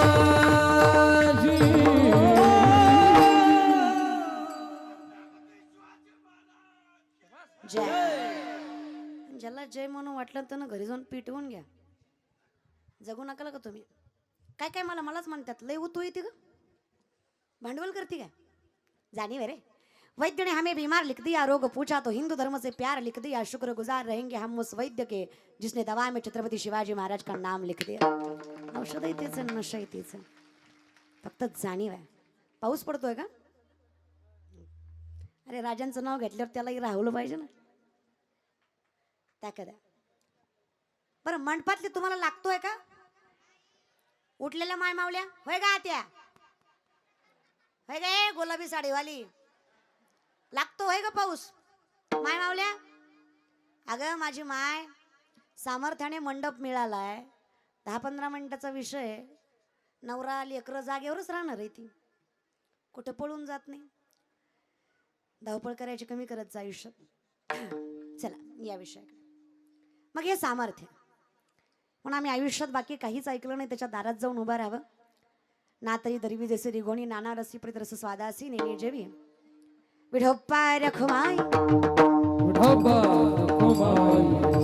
जय. ज्याला जय म्हणून वाटलं तर ना घरी जाऊन पिटवून घ्या. जगू नका का तुम्ही. काय काय मलाच म्हणतात लय उतू येते ग. भांडवल करते काय जानी रे. वैद्य ने हमें बीमार लिख दिया रोग पूछा तो हिंदू धर्म से प्यार लिख दिया. शुक्र गुजार रहेंगे हम उस वैद्य के जिसने दवा में छत्रपती शिवाजी महाराज का नाम लिख दिया. औषध तेच नशा तेच फक्त जाणीव आहे. पाऊस पडतोय का. अरे राजांचं नाव घेतल्यावर त्यालाही राहवलं पाहिजे ना. त्या बरं मंडपातले तुम्हाला लागतोय का. उठलेल्या माय मावल्या होय का त्या होय गे गुलाबी साडीवाली लागतो होय ग पाऊस माय मावल्या. अगं माझी माय सामर्थ्याने मंडप मिळालाय. 10-15 मिनिटाचा विषय. नवरा लेकरं जागेवरच राहणार आहे ती. कुठे पळून जात नाही. धावपळ करायची कमी करत जा आयुष्यात. चला या विषयाकडे. मग हे सामर्थ्य म्हणून आम्ही आयुष्यात बाकी काहीच ऐकलं नाही. त्याच्या दारात जाऊन उभं राहावं. ना तरी दरवी जसे रिगोणी नाना रसी प्रीत रस स्वादासी नेने जेवी विढोप्पा रखुमाई विठोबा रखुमाई